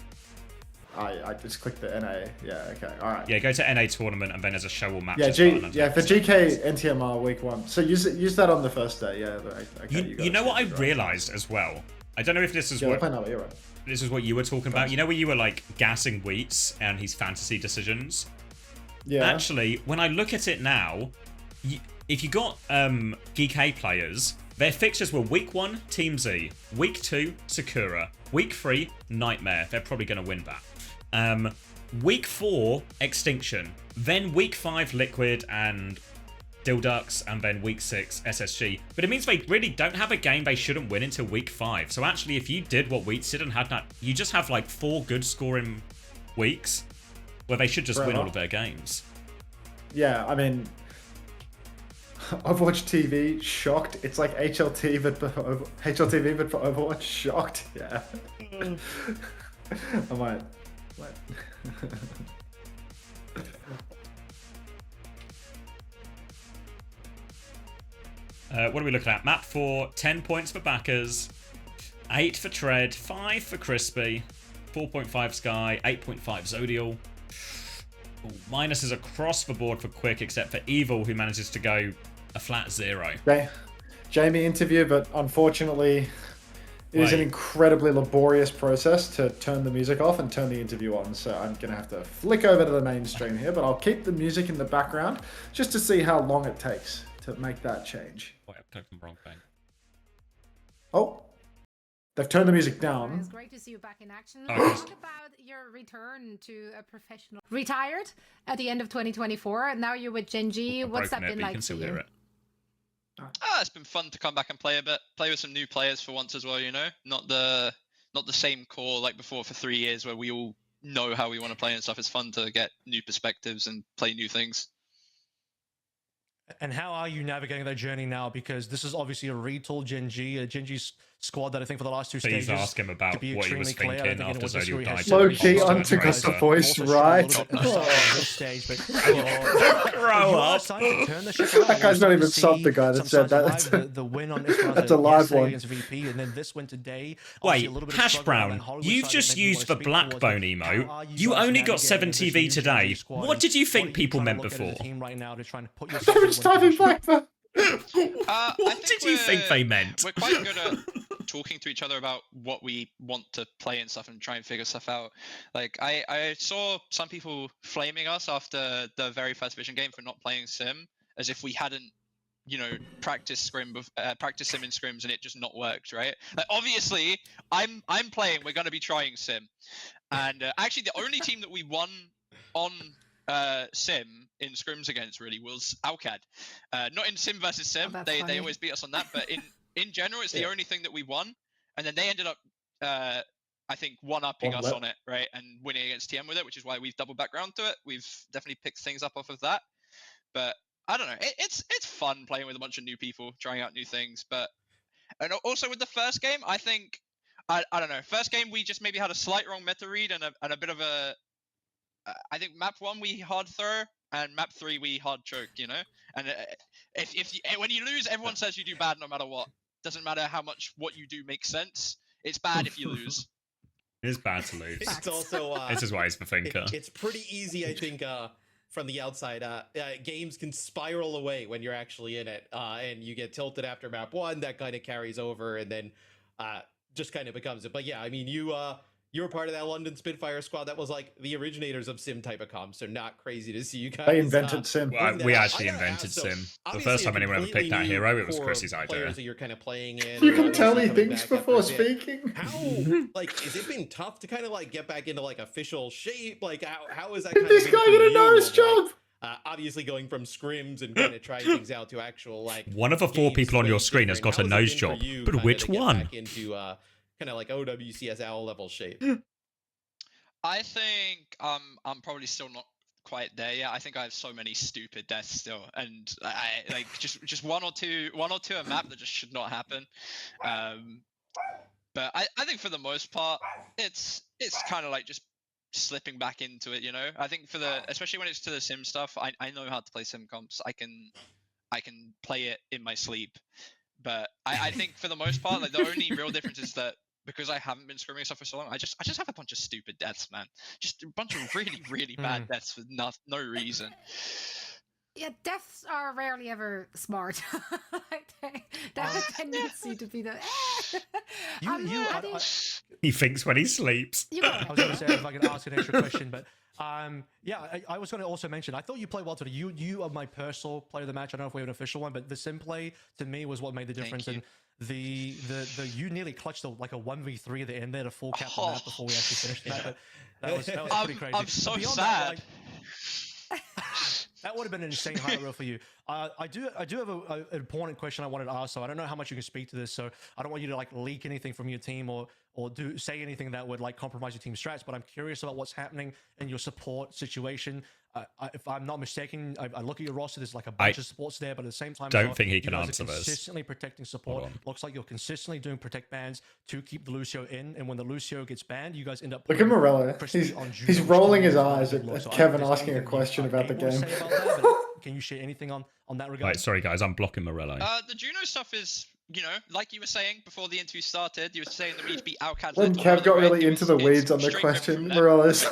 I just clicked the NA. Yeah, okay. All right. Yeah, go to NA tournament and then there's a show all matches. For GK NTMR week 1. So use that on the first day. Yeah. Okay, you know what I realized as well? I don't know if this is what you're right. This is what you were talking about. You know where you were like gassing Wheats and his fantasy decisions? Yeah. Actually, when I look at it now, if you got GK players, their fixtures were week 1, Team Z, week 2, Sakura, week 3, Nightmare. They're probably going to win that. Week 4, Extinction, then week 5, Liquid and Dildux, and then week 6, SSG. But it means they really don't have a game they shouldn't win until week 5. So actually, if you did what Wheats did and had that, you just have like 4 good scoring weeks where they should just win all of their games. Yeah, I mean, Overwatch TV, shocked. It's like HLTV, but for Overwatch, shocked. Yeah. I might. What? What are we looking at? Map 4, 10 points for backers, 8 for Tread, 5 for Crispy, 4.5 Sky, 8.5 Zodial. Ooh, minuses across the board for Quick, except for Evil, who manages to go a flat 0. Jamie interview, but unfortunately, it is an incredibly laborious process to turn the music off and turn the interview on. So I'm going to have to flick over to the main stream here, but I'll keep the music in the background just to see how long it takes to make that change. Wait, I've clicked on the wrong thing. Oh, they've turned the music down. It's great to see you back in action. Oh, What about your return to a professional? Retired at the end of 2024, and now you're with Gen.G. What's that been like for you? It's been fun to come back and play a bit, play with some new players for once as well. You know, not the same core like before for 3 years where we all know how we want to play and stuff. It's fun to get new perspectives and play new things. And how are you navigating that journey now? Because this is obviously a retool Gen.G, a Gen.G squad that I think for the last 2 stages. Please ask him about what he was thinking after Zodial died. Low-key untook the voice, right? Grow up. That guy's not even sub the guy that said that. The win on that's a live one. VP, and then this win today. Wait, Hash Brown, you've just used the Blackbone emote. You only got 7 TV today. What did you think people meant before? They were just typing Blackbone. What did you think they meant? We're quite good at talking to each other about what we want to play and stuff and try and figure stuff out. Like I saw some people flaming us after the very first Vision game for not playing Sim, as if we hadn't, practiced Sim in scrims and it just not worked, right? Like obviously, I'm playing. We're going to be trying Sim, and actually the only team that we won on Sim in scrims against really was Alcad. Not in Sim versus Sim. They always beat us on that, but in general, it's the only thing that we won, and then they ended up, I think, one-upping us on it, right, and winning against TM with it, which is why we've doubled back around to it. We've definitely picked things up off of that, but I don't know. It's fun playing with a bunch of new people, trying out new things, and also with the first game, I think, I don't know. First game we just maybe had a slight wrong meta read and a bit of a. I think map 1 we hard throw and map 3 we hard choke, And when you lose, everyone says you do bad no matter what. Doesn't matter how much what you do makes sense. It's bad if you lose. It is bad to lose. It's also this is why he's the thinker. It's pretty easy, I think, from the outside. Games can spiral away when you're actually in it, and you get tilted after map 1. That kind of carries over, and then just kind of becomes it. But yeah, I mean, you were part of that London Spitfire squad that was like the originators of sim type of comms, so not crazy to see you guys. They invented sim. Well, we actually invented sim. The first time anyone ever picked that hero, it was Chrissy's idea. That you're kind of playing in. You can tell he thinks before speaking. How like has it been tough to kind of like get back into like official shape? Like how is that? Kind This of guy got a nose job. Obviously going from scrims and kind of trying things out to actual like. One of the 4 people on your screen has got a nose job, but which one? Back into kind of like OWCS owl level shape. I think I'm probably still not quite there yet. I think I have so many stupid deaths still, and I like just one or two a map that just should not happen. But I think for the most part, it's kind of like just slipping back into it, you know. I think especially when it's to the sim stuff, I know how to play sim comps. I can play it in my sleep. But I think for the most part, like the only real difference is that because I haven't been scrimming stuff for so long, I just have a bunch of stupid deaths, man. Just a bunch of really bad deaths for no reason. Yeah, deaths are rarely ever smart. They have a tendency to be the. He thinks when he sleeps. I was going to say if I could ask an extra question, but yeah, I was going to also mention. I thought you played well today. You are my personal player of the match. I don't know if we have an official one, but the sim play to me was what made the difference. And the you nearly clutched like a 1v3 at the end there to full cap the map before we actually finished the map. But that was pretty crazy. I'm so sad. That would have been an insane highlight reel for you. I do have an important question I wanted to ask. So I don't know how much you can speak to this. So I don't want you to like leak anything from your team or say anything that would like compromise your team strats. But I'm curious about what's happening in your support situation. If I'm not mistaken, I look at your roster. There's like a bunch of supports there, but at the same time, don't think he can answer this. Consistently protecting support. Looks like you're consistently doing protect bans to keep the Lucio in, and when the Lucio gets banned, you guys end up. Look at Morello. He's rolling his eyes at Kevin asking a question about the game. Can you share anything on that regard? Right, sorry guys, I'm blocking Morello. The Juno stuff is, you know, like you were saying before the interview started, you were saying that we need to be outcast. When Kev got really into the weeds on the question, Morello's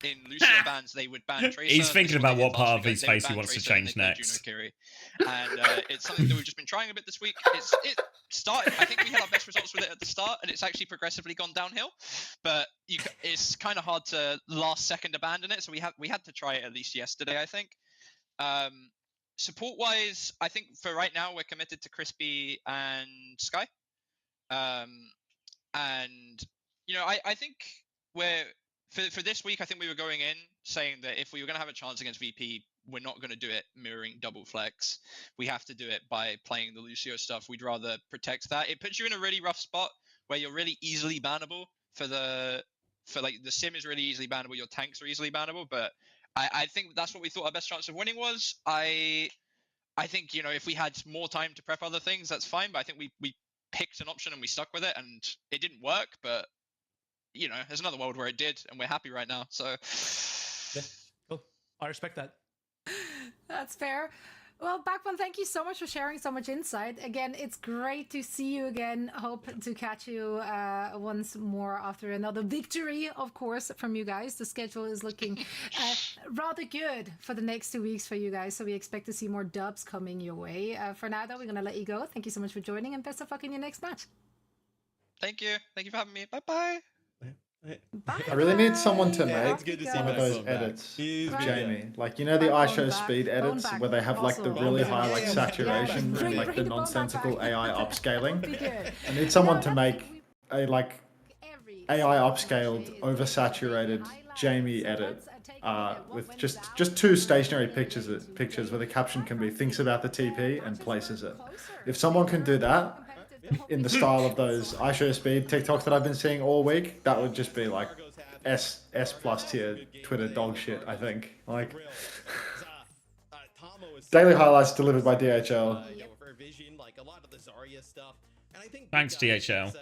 in Lucio bans, they would ban Tracer. He's thinking about what part of his face he wants to change next. And it's something that we've just been trying a bit this week. It started, I think we had our best results with it at the start, and it's actually progressively gone downhill. But it's kind of hard to last second abandon it, so we had to try it at least yesterday, I think. Support wise, I think for right now we're committed to Crispy and Sky. And you know, I think we're for this week, I think we were going in saying that if we were going to have a chance against VP, we're not going to do it mirroring double flex. We have to do it by playing the Lucio stuff. We'd rather protect that. It puts you in a really rough spot where you're really easily bannable for the sim is really easily bannable. Your tanks are easily bannable, but I think that's what we thought our best chance of winning was. I think, you know, if we had more time to prep other things, that's fine. But I think we picked an option and we stuck with it, and it didn't work. But you know, there's another world where it did, and we're happy right now. So, yeah, cool. I respect that. That's fair. Well, Backbone, thank you so much for sharing so much insight. Again, it's great to see you again. Hope to catch you once more after another victory, of course, from you guys. The schedule is looking rather good for the next 2 weeks for you guys, so we expect to see more dubs coming your way. For now, though, we're going to let you go. Thank you so much for joining, and best of luck in your next match. Thank you. Thank you for having me. Bye-bye. I really need someone to make one of those edits of Jamie. Like, you know the iShowSpeed edits where they have like the really high like saturation and like the nonsensical AI upscaling? I need someone to make a like AI upscaled, oversaturated Jamie edit with just 2 stationary pictures where the caption can be thinks about the TP and places it. If someone can do that in the style of those iShowSpeed TikToks that I've been seeing all week, that would just be like S+ tier Twitter dog shit, I think. Like daily highlights delivered by DHL. Thanks, DHL.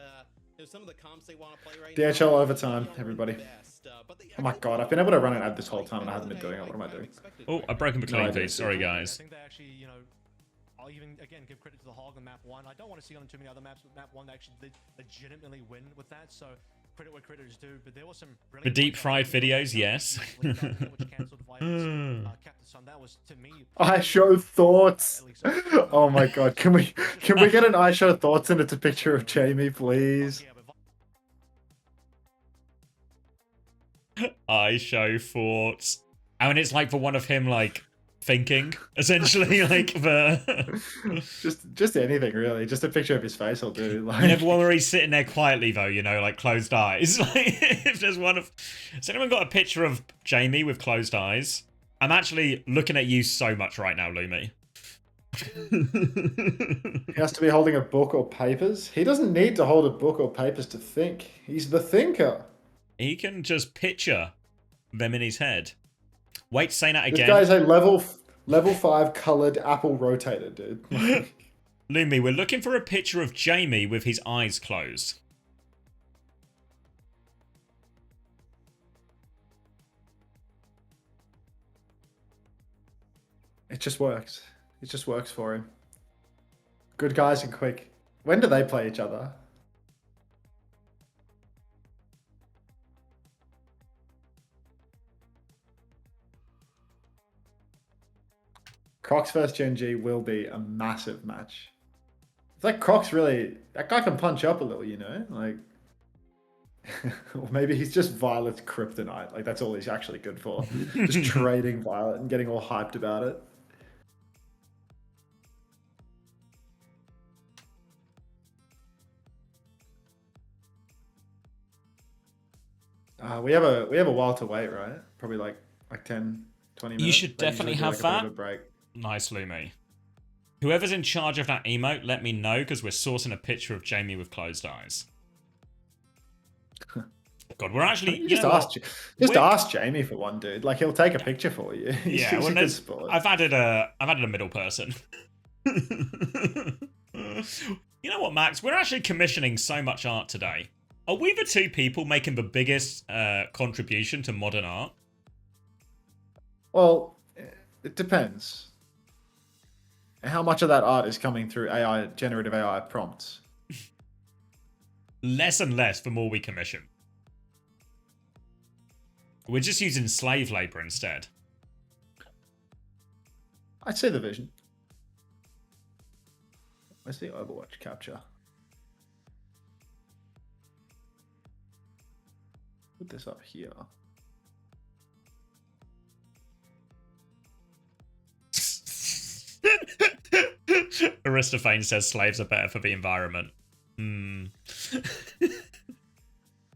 DHL overtime, everybody. Oh my god, I've been able to run an ad this whole time and I haven't been doing it. What am I doing? Oh, I've broken the clean feed. Sorry, guys. I'll even, again, give credit to the Hog on map 1. I don't want to see on too many other maps, but map 1 they actually did legitimately win with that, so credit where credit is due. But there was some the deep fried videos, yes. I show thoughts. Oh my god, can we get an I show thoughts and it's a picture of Jamie, please? I show thoughts. I mean, it's like for one of him, like, thinking, essentially, like, the... just anything, really. Just a picture of his face will do. Like... You know, the one where he's sitting there quietly, though, you know, like, closed eyes. Like, if there's one of... Has anyone got a picture of Jamie with closed eyes? I'm actually looking at you so much right now, Lumi. He has to be holding a book or papers. He doesn't need to hold a book or papers to think. He's the thinker. He can just picture them in his head. Wait, say that again. This guy's a level 5 colored Apple rotator, dude. Lumi, we're looking for a picture of Jamie with his eyes closed. It just works. It just works for him. Good guys and quick. When do they play each other? Crocs versus Gen.G will be a massive match. It's like Crocs really... That guy can punch up a little, you know? Like... or maybe he's just Violet's kryptonite. Like, that's all he's actually good for. Just trading Violet and getting all hyped about it. We have a while to wait, right? Probably like 10, 20 minutes. You should They definitely usually do, have like, a bit that. of a break. Nice, Lumi. Whoever's in charge of that emote, let me know, because we're sourcing a picture of Jamie with closed eyes. God, we're actually... Just ask Jamie for one, dude. Like, he'll take a picture for you. Yeah, He's well, a good sport. I've added a middle person. You know what, Max? We're actually commissioning so much art today. Are we the two people making the biggest contribution to modern art? Well, it depends. How much of that art is coming through generative AI prompts? Less and less the more we commission. We're just using slave labor instead. I see the vision. Where's the Overwatch capture? Put this up here. Aristophane says slaves are better for the environment.